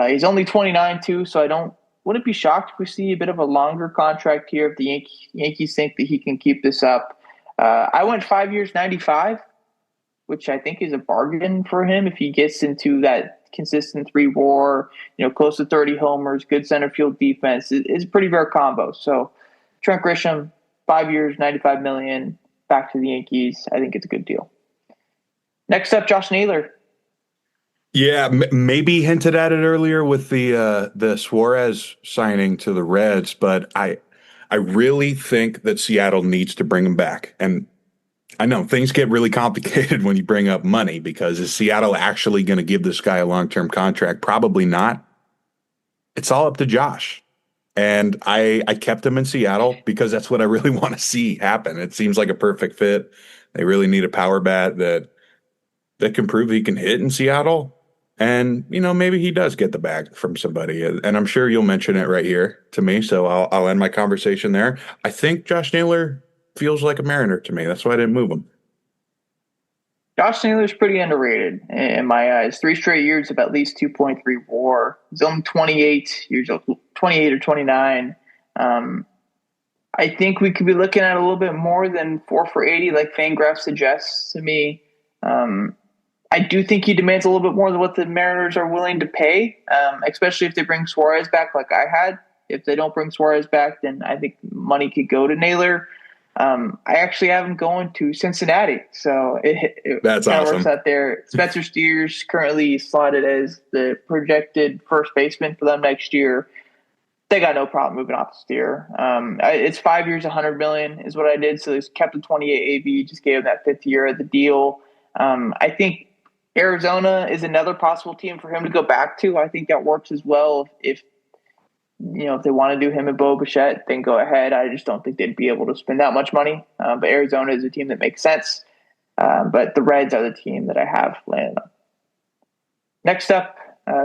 He's only 29 too, so wouldn't be shocked if we see a bit of a longer contract here if the Yankees think that he can keep this up. I went 5 years, 95, which I think is a bargain for him if he gets into that consistent 3 WAR, close to 30 homers, good center field defense. It's a pretty rare combo. So Trent Grisham, 5 years, $95 million, back to the Yankees. I think it's a good deal. Next up, Josh Naylor. Yeah, maybe hinted at it earlier with the Suarez signing to the Reds, but I really think that Seattle needs to bring him back. And I know things get really complicated when you bring up money because is Seattle actually going to give this guy a long-term contract? Probably not. It's all up to Josh. And I kept him in Seattle because that's what I really want to see happen. It seems like a perfect fit. They really need a power bat that can prove he can hit in Seattle. And, maybe he does get the bag from somebody. And I'm sure you'll mention it right here to me. So I'll end my conversation there. I think Josh Naylor feels like a Mariner to me. That's why I didn't move him. Josh Naylor's pretty underrated in my eyes. 3 straight years of at least 2.3 WAR. He's only 28 years old, 28 or 29. I think we could be looking at a little bit more than 4 for 80, like Fangraph suggests to me. I do think he demands a little bit more than what the Mariners are willing to pay, especially if they bring Suarez back like I had. If they don't bring Suarez back, then I think money could go to Naylor. I actually have him going to Cincinnati, so it that's kind of awesome. works out there. Spencer Steers currently slotted as the projected first baseman for them next year. they got no problem moving off the steer. It's 5 years, 100 million is what I did. So they kept the 28 AV, just gave him that fifth year of the deal. I think Arizona is another possible team for him to go back to. I think that works as well. If they want to do him and Bo Bichette, then go ahead. I just don't think they'd be able to spend that much money. But Arizona is a team that makes sense. But the Reds are the team that I have landed on. Next up,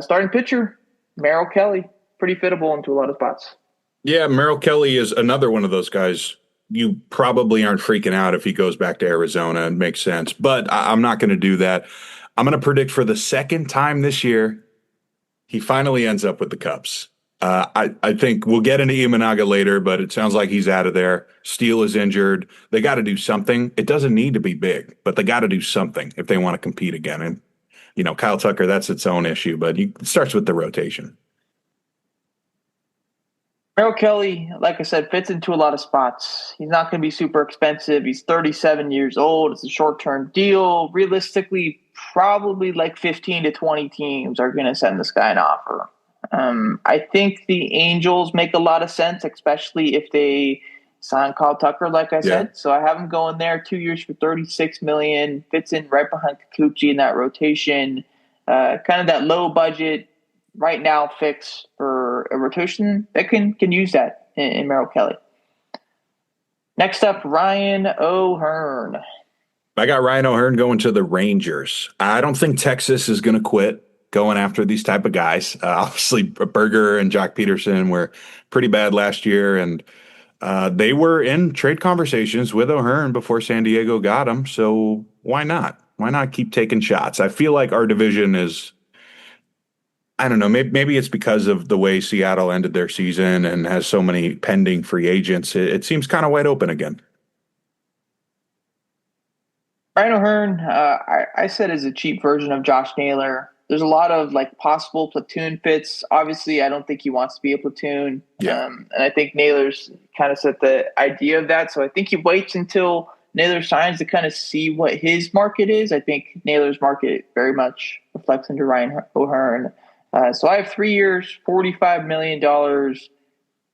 starting pitcher, Merrill Kelly. Pretty fittable into a lot of spots. Yeah, Merrill Kelly is another one of those guys. You probably aren't freaking out if he goes back to Arizona. It makes sense. But I'm not going to do that. I'm going to predict for the second time this year, he finally ends up with the Cubs. I think we'll get into Imanaga later, but it sounds like he's out of there. Steele is injured. They got to do something. It doesn't need to be big, but they got to do something if they want to compete again. And, Kyle Tucker, that's its own issue, but it starts with the rotation. Merrill Kelly, like I said, fits into a lot of spots. He's not going to be super expensive. He's 37 years old. It's a short-term deal. Realistically, probably like 15 to 20 teams are going to send this guy an offer. I think the Angels make a lot of sense, especially if they sign Kyle Tucker, like I said. So I have him going there 2 years for $36 million. Fits in right behind Kikuchi in that rotation. Kind of that low budget, right now fix for a rotation that can use that in Merrill Kelly. Next up, Ryan O'Hearn. I got Ryan O'Hearn going to the Rangers. I don't think Texas is going to quit going after these type of guys. Obviously, Berger and Jock Peterson were pretty bad last year, and they were in trade conversations with O'Hearn before San Diego got him. So why not? Why not keep taking shots? I feel like our division is, I don't know, maybe it's because of the way Seattle ended their season and has so many pending free agents. It seems kind of wide open again. Ryan O'Hearn, I said is a cheap version of Josh Naylor. There's a lot of possible platoon fits. Obviously, I don't think he wants to be a platoon. Yeah. And I think Naylor's kind of set the idea of that. So I think he waits until Naylor signs to kind of see what his market is. I think Naylor's market very much reflects into Ryan O'Hearn. So I have 3 years, $45 million to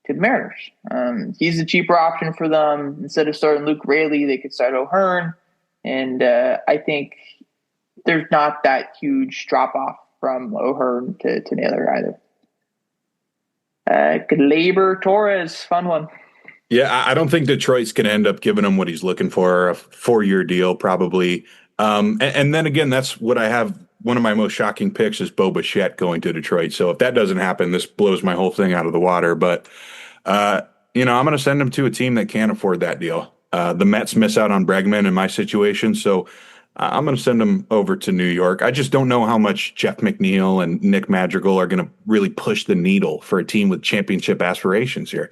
the Mariners. He's the cheaper option for them. Instead of starting Luke Raley, they could start O'Hearn. And I think there's not that huge drop-off from O'Hearn to Naylor either. Gleyber Torres, fun one. Yeah, I don't think Detroit's going to end up giving him what he's looking for, a 4-year deal probably. And then again, that's what I have. One of my most shocking picks is Bo Bichette going to Detroit. So if that doesn't happen, this blows my whole thing out of the water. But, I'm going to send him to a team that can't afford that deal. The Mets miss out on Bregman in my situation. So I'm going to send him over to New York. I just don't know how much Jeff McNeil and Nick Madrigal are going to really push the needle for a team with championship aspirations here.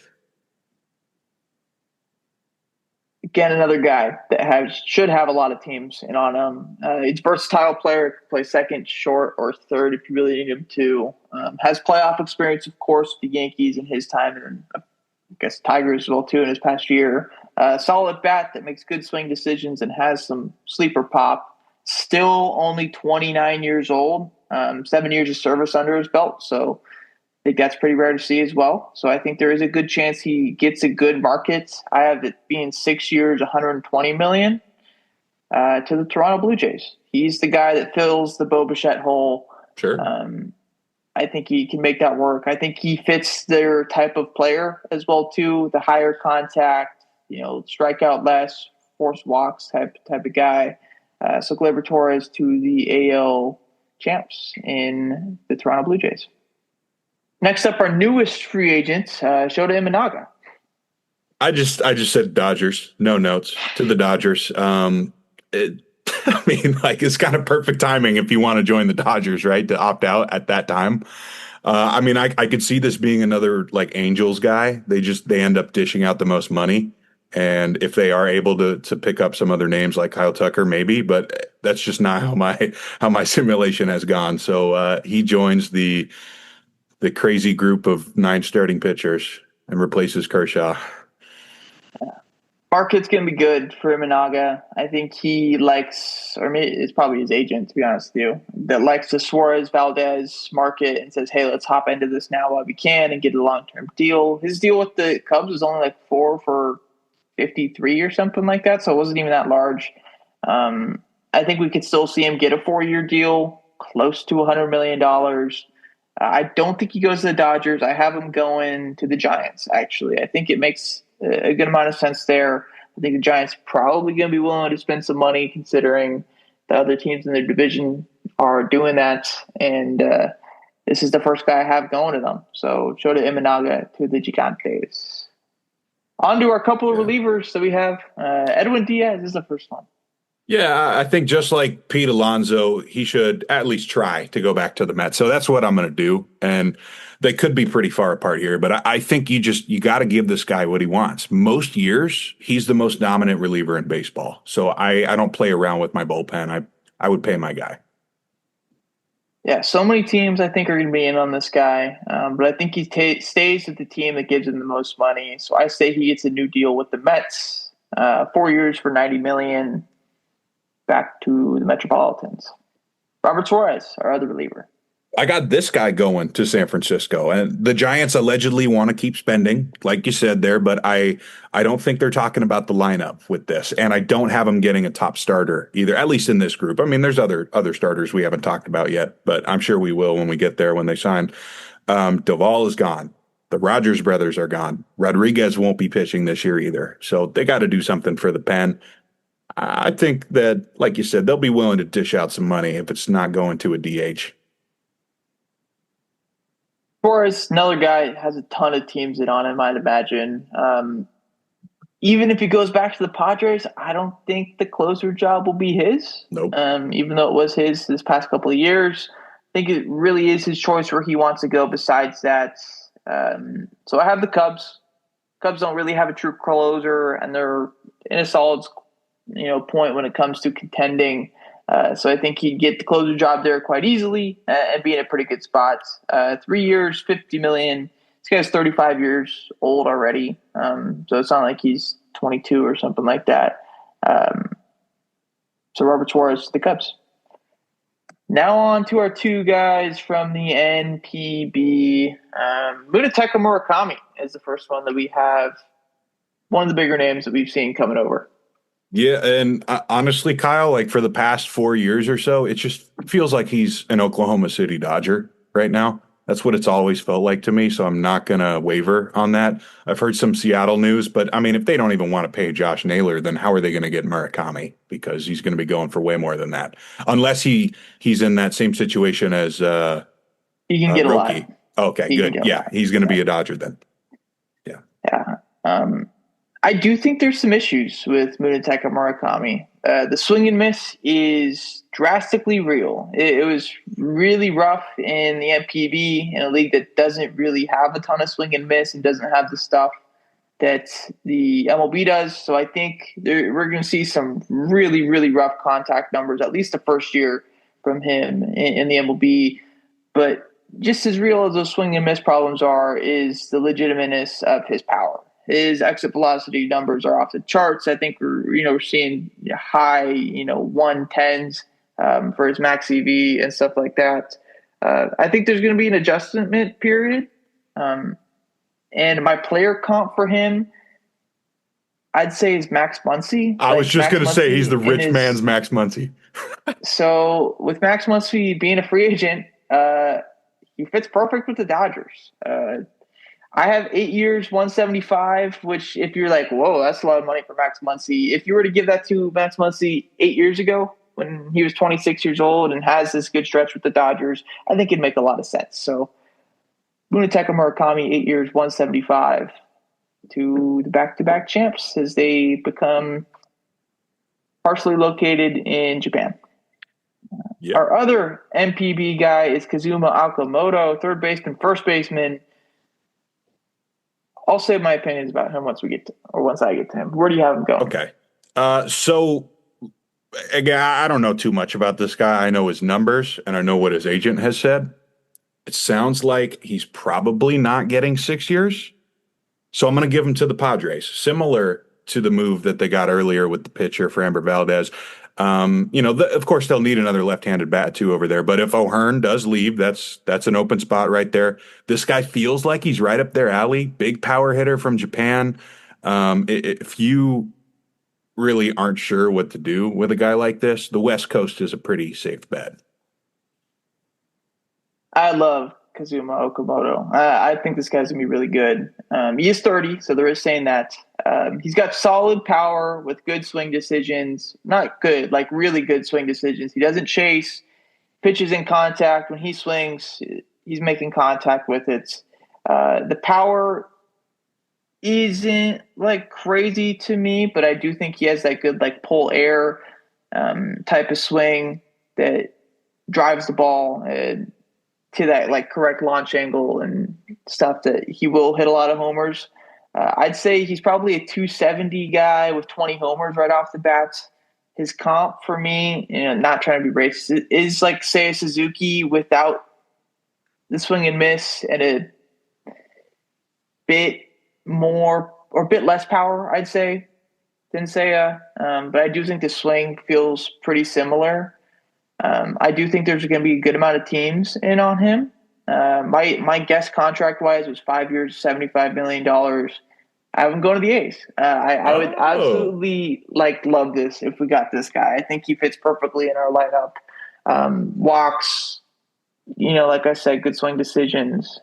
Again, another guy that should have a lot of teams in on him. He's a versatile player, can play second, short, or third if you really need him to. Has playoff experience, of course, with the Yankees in his time, and I guess Tigers as well, too, in his past year. Solid bat that makes good swing decisions and has some sleeper pop. Still only 29 years old, 7 years of service under his belt, so I think that's pretty rare to see as well. So I think there is a good chance he gets a good market. I have it being 6 years, $120 million to the Toronto Blue Jays. He's the guy that fills the Bo Bichette hole. Sure. I think he can make that work. I think he fits their type of player as well too. The higher contact, strike out less, force walks type of guy. So Gleyber Torres to the AL champs in the Toronto Blue Jays. Next up, our newest free agent, Shota Imanaga. I just said Dodgers, no notes to the Dodgers. It's kind of perfect timing if you want to join the Dodgers, right? To opt out at that time. I could see this being another Angels guy. They end up dishing out the most money. And if they are able to pick up some other names like Kyle Tucker, maybe, but that's just not how my simulation has gone. So he joins the crazy group of 9 starting pitchers and replaces Kershaw. Market's going to be good for Imanaga. I think he likes, or maybe it's probably his agent, to be honest with you, that likes the Suarez Valdez market and says, hey, let's hop into this now while we can and get a long term deal. His deal with the Cubs was only like 4 for 53 or something like that, so it wasn't even that large. I think we could still see him get a 4-year deal, close to $100 million. I don't think he goes to the Dodgers. I have him going to the Giants, actually. I think it makes a good amount of sense there. I think the Giants probably going to be willing to spend some money considering the other teams in their division are doing that. And this is the first guy I have going to them. So Shota Imanaga to the Gigantes. On to our couple of relievers. So we have Edwin Diaz is the first one. Yeah, I think just like Pete Alonso, he should at least try to go back to the Mets. So that's what I'm going to do. And they could be pretty far apart here, but I think you got to give this guy what he wants. Most years, he's the most dominant reliever in baseball. So I don't play around with my bullpen. I would pay my guy. Yeah, so many teams I think are going to be in on this guy, but I think he stays with the team that gives him the most money. So I say he gets a new deal with the Mets, 4 years for $90 million. Back to the Metropolitans. Robert Suarez, our other reliever. I got this guy going to San Francisco, and the Giants allegedly want to keep spending, like you said there, but I don't think they're talking about the lineup with this, and I don't have them getting a top starter either, at least in this group. I mean, there's other starters we haven't talked about yet, but I'm sure we will when we get there when they sign. Duvall is gone. The Rogers brothers are gone. Rodriguez won't be pitching this year either, so they got to do something for the pen. I think that, like you said, they'll be willing to dish out some money if it's not going to a DH. Torres, another guy, has a ton of teams in on him, I'd imagine. Even if he goes back to the Padres, I don't think the closer job will be his. Nope. Even though it was his this past couple of years. I think it really is his choice where he wants to go besides that. So I have the Cubs. Cubs don't really have a true closer, and they're in a solid point when it comes to contending. So I think he'd get the closer job there quite easily and be in a pretty good spot. 3 years, $50 million. This guy's 35 years old already. So it's not like he's 22 or something like that. So Robert Suarez, the Cubs. Now on to our two guys from the NPB. Munetaka Murakami is the first one that we have. One of the bigger names that we've seen coming over. Yeah, and honestly, Kyle, like for the past 4 years or so, it just feels like he's an Oklahoma City Dodger right now. That's what it's always felt like to me, so I'm not going to waver on that. I've heard some Seattle news, but I mean, if they don't even want to pay Josh Naylor, then how are they going to get Murakami? Because he's going to be going for way more than that. Unless he's in that same situation as he can get a lot. Okay, good. Yeah, he's going to be a Dodger then. Yeah. Yeah. I do think there's some issues with Munetaka Murakami. The swing and miss is drastically real. It was really rough in the MPB, in a league that doesn't really have a ton of swing and miss and doesn't have the stuff that the MLB does. So I think we're going to see some really, really rough contact numbers, at least the first year from him in the MLB. But just as real as those swing and miss problems are is the legitimateness of his power. His exit velocity numbers are off the charts. I think we're seeing high 110s for his max EV and stuff like that. I think there's going to be an adjustment period. And my player comp for him, I'd say, is Max Muncy. I was just going to say he's the rich man's Max Muncy. So with Max Muncy being a free agent, he fits perfect with the Dodgers. I have 8 years, 175, which if you're like, whoa, that's a lot of money for Max Muncy. If you were to give that to Max Muncy 8 years ago when he was 26 years old and has this good stretch with the Dodgers, I think it'd make a lot of sense. So Munetaka Murakami, 8 years, 175 to the back-to-back champs as they become partially located in Japan. Yep. Our other MPB guy is Kazuma Okamoto, third baseman, first baseman. I'll save my opinions about him once I get to him. Where do you have him going? Okay. So again, I don't know too much about this guy. I know his numbers and I know what his agent has said. It sounds like he's probably not getting 6 years. So I'm going to give him to the Padres, similar to the move that they got earlier with the pitcher, Framber Valdez. Of course, they'll need another left-handed bat too over there. But if O'Hearn does leave, that's an open spot right there. This guy feels like he's right up their alley. Big power hitter from Japan. If you really aren't sure what to do with a guy like this, the West Coast is a pretty safe bet. I love Kazuma Okamoto. I think this guy's going to be really good. He is 30, so there is saying that. He's got solid power with good swing decisions. Not good, like really good swing decisions. He doesn't chase, pitches in contact. When he swings, he's making contact with it. The power isn't like crazy to me, but I do think he has that good like pull air type of swing that drives the ball to that like correct launch angle and stuff that he will hit a lot of homers. I'd say he's probably a 270 guy with 20 homers right off the bat. His comp for me, not trying to be racist, is like Seiya Suzuki without the swing and miss and a bit more or a bit less power, I'd say, than Seiya. But I do think the swing feels pretty similar. I do think there's going to be a good amount of teams in on him. My guess contract wise was 5 years, $75 million. I have him going to the A's. I would absolutely love this if we got this guy. I think he fits perfectly in our lineup. Walks, like I said, good swing decisions,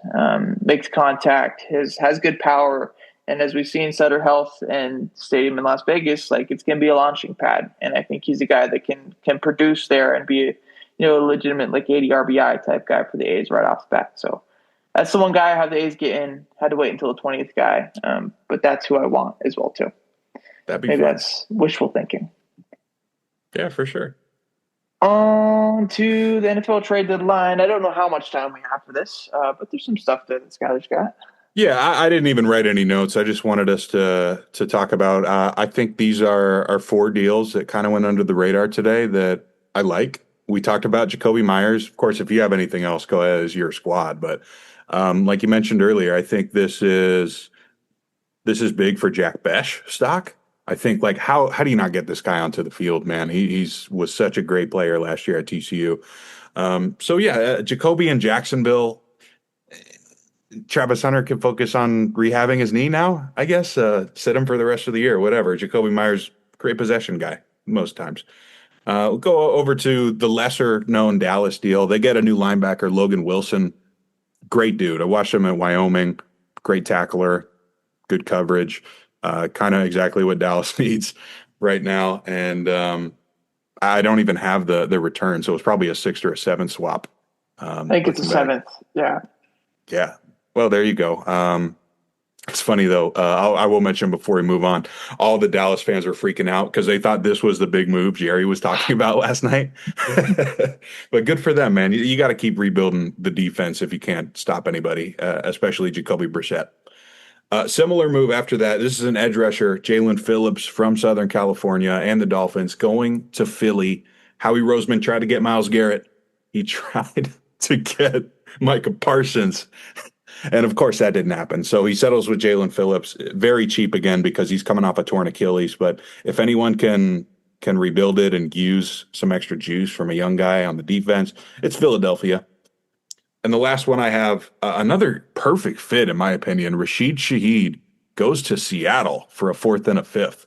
makes contact, has good power. And as we've seen Sutter Health and Stadium in Las Vegas, it's going to be a launching pad. And I think he's a guy that can produce there and be a legitimate 80 RBI type guy for the A's right off the bat. So that's the one guy I have the A's get in. Had to wait until the 20th guy. But that's who I want as well, too. Maybe fun. That's wishful thinking. Yeah, for sure. On to the NFL trade deadline. I don't know how much time we have for this, but there's some stuff that Skyler's got. Yeah, I didn't even write any notes. I just wanted us to talk about. I think these are 4 deals that kind of went under the radar today that I like. We talked about Jakobi Meyers. Of course, if you have anything else, go ahead as your squad. But like you mentioned earlier, I think this is big for Jack Besh stock. I think how do you not get this guy onto the field, man? He was such a great player last year at TCU. Jakobi in Jacksonville. Travis Hunter can focus on rehabbing his knee now, I guess. Sit him for the rest of the year, whatever. Jakobi Meyers, great possession guy most times. We'll go over to the lesser-known Dallas deal. They get a new linebacker, Logan Wilson. Great dude. I watched him at Wyoming. Great tackler, good coverage. Kind of exactly what Dallas needs right now. And I don't even have the return, so it's probably a 6th or a 7th swap. I think it's a 7th. Yeah. Yeah. Well, there you go. It's funny, though. I will mention before we move on, all the Dallas fans were freaking out because they thought this was the big move Jerry was talking about last night. But good for them, man. You got to keep rebuilding the defense if you can't stop anybody, especially Jacoby Brissett. Similar move after that. This is an edge rusher, Jaelan Phillips from Southern California and the Dolphins going to Philly. Howie Roseman tried to get Myles Garrett. He tried to get Micah Parsons. And, of course, that didn't happen. So he settles with Jaelan Phillips. Very cheap again because he's coming off a torn Achilles. But if anyone can rebuild it and use some extra juice from a young guy on the defense, it's Philadelphia. And the last one I have, another perfect fit, in my opinion, Rashid Shaheed goes to Seattle for a 4th and a 5th.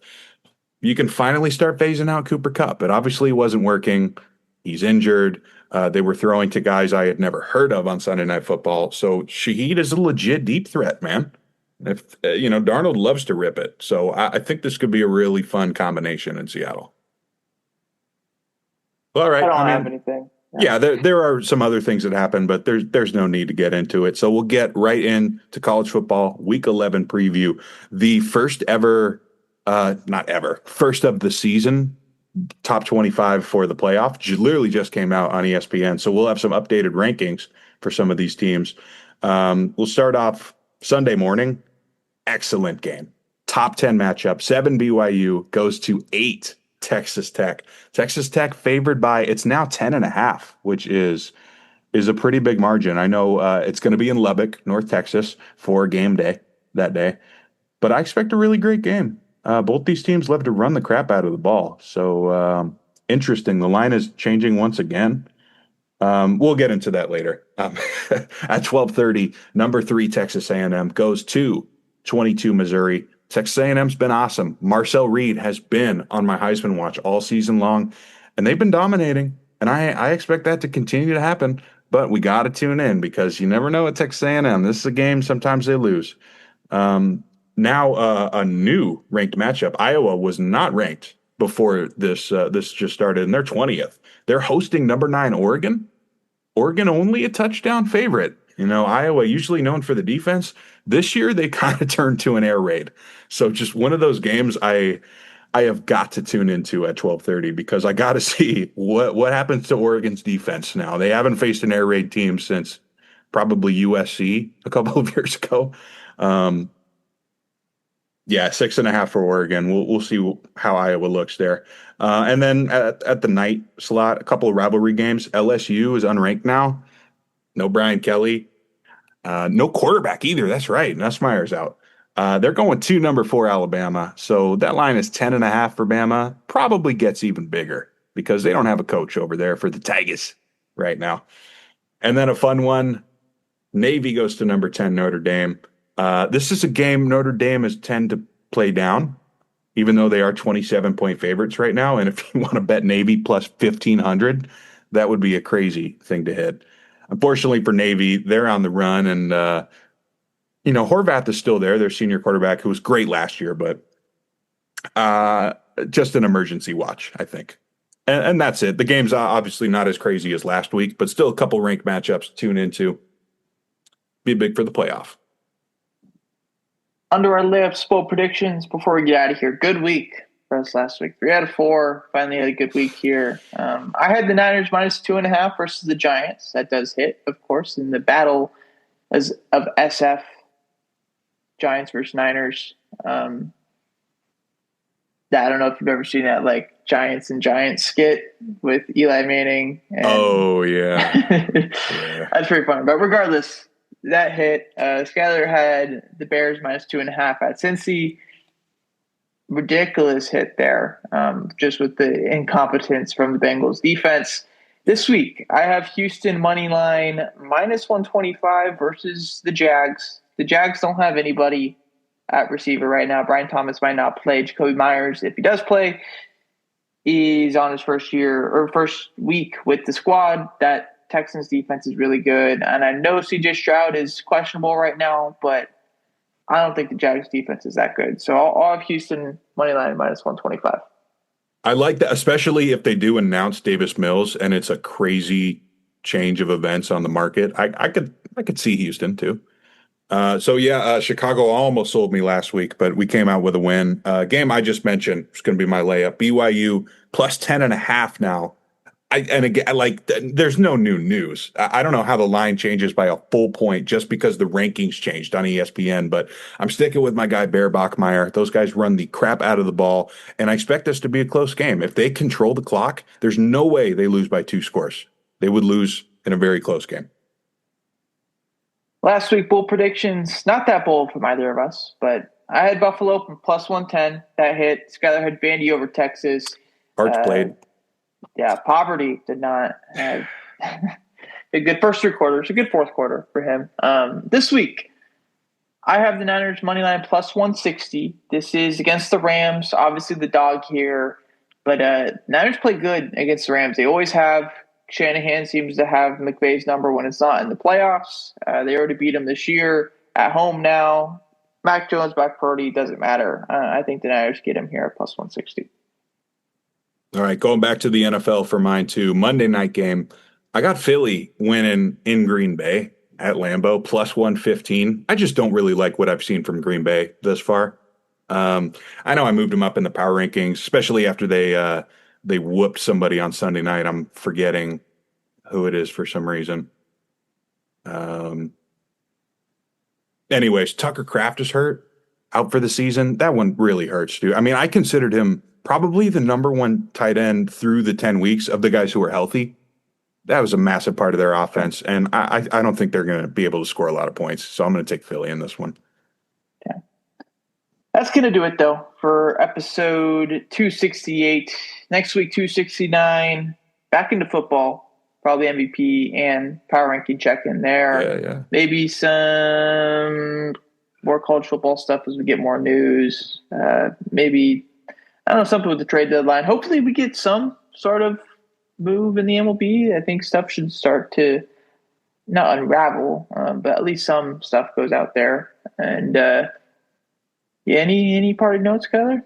You can finally start phasing out Cooper Kupp. It obviously wasn't working. He's injured. They were throwing to guys I had never heard of on Sunday Night Football. So Shaheed is a legit deep threat, man. If Darnold loves to rip it. So I think this could be a really fun combination in Seattle. All right. I don't have anything. Yeah, there are some other things that happen, but there's no need to get into it. So we'll get right into college football Week 11 preview. The first ever, first of the season top 25 for the playoff literally just came out on ESPN. So we'll have some updated rankings for some of these teams. We'll start off Sunday morning. Excellent game. Top 10 matchup. 7 BYU goes to 8 Texas Tech. Texas Tech favored by, it's now 10.5, which is a pretty big margin. I know it's going to be in Lubbock, North Texas for game day that day, but I expect a really great game. Both these teams love to run the crap out of the ball. So interesting. The line is changing once again. We'll get into that later. At 12:30, number 3 Texas A&M goes to 22 Missouri. Texas A&M's been awesome. Marcel Reed has been on my Heisman watch all season long, and they've been dominating. And I expect that to continue to happen. But we got to tune in because you never know at Texas A&M. This is a game sometimes they lose. Now a new ranked matchup. Iowa was not ranked before this just started, and they're 20th. They're hosting number 9 Oregon. Oregon only a touchdown favorite. Iowa usually known for the defense. This year they kind of turned to an air raid. So just one of those games I have got to tune into at 12:30 because I got to see what happens to Oregon's defense now. They haven't faced an air raid team since probably USC a couple of years ago. Yeah, 6.5 for Oregon. We'll see how Iowa looks there. And then at the night slot, a couple of rivalry games. LSU is unranked now. No Brian Kelly. No quarterback either. That's right. Nussmeier's out. They're going to number 4 Alabama. So that line is 10.5 for Bama. Probably gets even bigger because they don't have a coach over there for the Tigers right now. And then a fun one. Navy goes to number 10 Notre Dame. This is a game Notre Dame is tend to play down, even though they are 27-point favorites right now. And if you want to bet Navy plus 1,500, that would be a crazy thing to hit. Unfortunately for Navy, they're on the run, and Horvath is still there, their senior quarterback, who was great last year, but just an emergency watch, I think. And that's it. The game's obviously not as crazy as last week, but still a couple ranked matchups to tune into. Be big for the playoff. Under our layups bowl predictions before we get out of here. Good week for us last week. 3 out of 4. Finally had a good week here. I had the Niners minus 2.5 versus the Giants. That does hit, of course, in the battle of SF. Giants versus Niners. I don't know if you've ever seen that Giants and Giants skit with Eli Manning. Oh, yeah. Yeah. That's pretty fun. But regardless, that hit. Skyler had the Bears minus 2.5 at Cincy. Ridiculous hit there, just with the incompetence from the Bengals defense. This week, I have Houston money line minus 125 versus the Jags. The Jags don't have anybody at receiver right now. Brian Thomas might not play. Jakobi Meyers, if he does play, he's on his first week with the squad. That Texans defense is really good. And I know CJ Stroud is questionable right now, but I don't think the Jags defense is that good. So I'll have Houston money line minus 125. I like that, especially if they do announce Davis Mills and it's a crazy change of events on the market. I could see Houston too. Chicago almost sold me last week, but we came out with a win. Game I just mentioned is going to be my layup. BYU plus 10.5 now. There's no new news. I don't know how the line changes by a full point just because the rankings changed on ESPN, but I'm sticking with my guy, Bear Bachmeier. Those guys run the crap out of the ball, and I expect this to be a close game. If they control the clock, there's no way they lose by 2 scores. They would lose in a very close game. Last week, bold predictions, not that bold from either of us, but I had Buffalo from plus 110. That hit. Skyler had Vandy over Texas. Hearts played. Yeah, Poverty did not have a good first 3 quarters, a good fourth quarter for him. This week, I have the Niners money line plus 160. This is against the Rams, obviously the dog here, but Niners play good against the Rams. They always have. Shanahan seems to have McVay's number when it's not in the playoffs. They already beat him this year at home now. Mac Jones, Brock Purdy, doesn't matter. I think the Niners get him here at plus 160. All right, going back to the NFL for mine too. Monday night game, I got Philly winning in Green Bay at Lambeau plus 115. I just don't really like what I've seen from Green Bay thus far. I know I moved them up in the power rankings, especially after they whooped somebody on Sunday night. I'm forgetting who it is for some reason. Anyways, Tucker Kraft is hurt, out for the season. That one really hurts, dude. I mean, I considered him probably the number 1 tight end through the 10 weeks of the guys who were healthy. That was a massive part of their offense, and I don't think they're going to be able to score a lot of points, so I'm going to take Philly in this one. Yeah. That's going to do it, though, for episode 268. Next week, 269. Back into football. Probably MVP and power ranking check in there. Yeah. Maybe some more college football stuff as we get more news. Maybe, I don't know, something with the trade deadline. Hopefully we get some sort of move in the MLB. I think stuff should start to not unravel, but at least some stuff goes out there. And yeah, any parting notes, Kyler?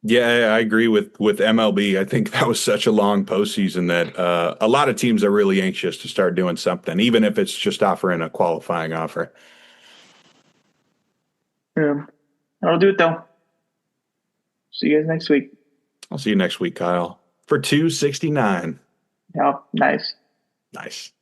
Yeah, I agree with MLB. I think that was such a long postseason that a lot of teams are really anxious to start doing something, even if it's just offering a qualifying offer. Yeah. That'll do it, though. See you guys next week. I'll see you next week, Kyle, for 269. Yeah, nice. Nice.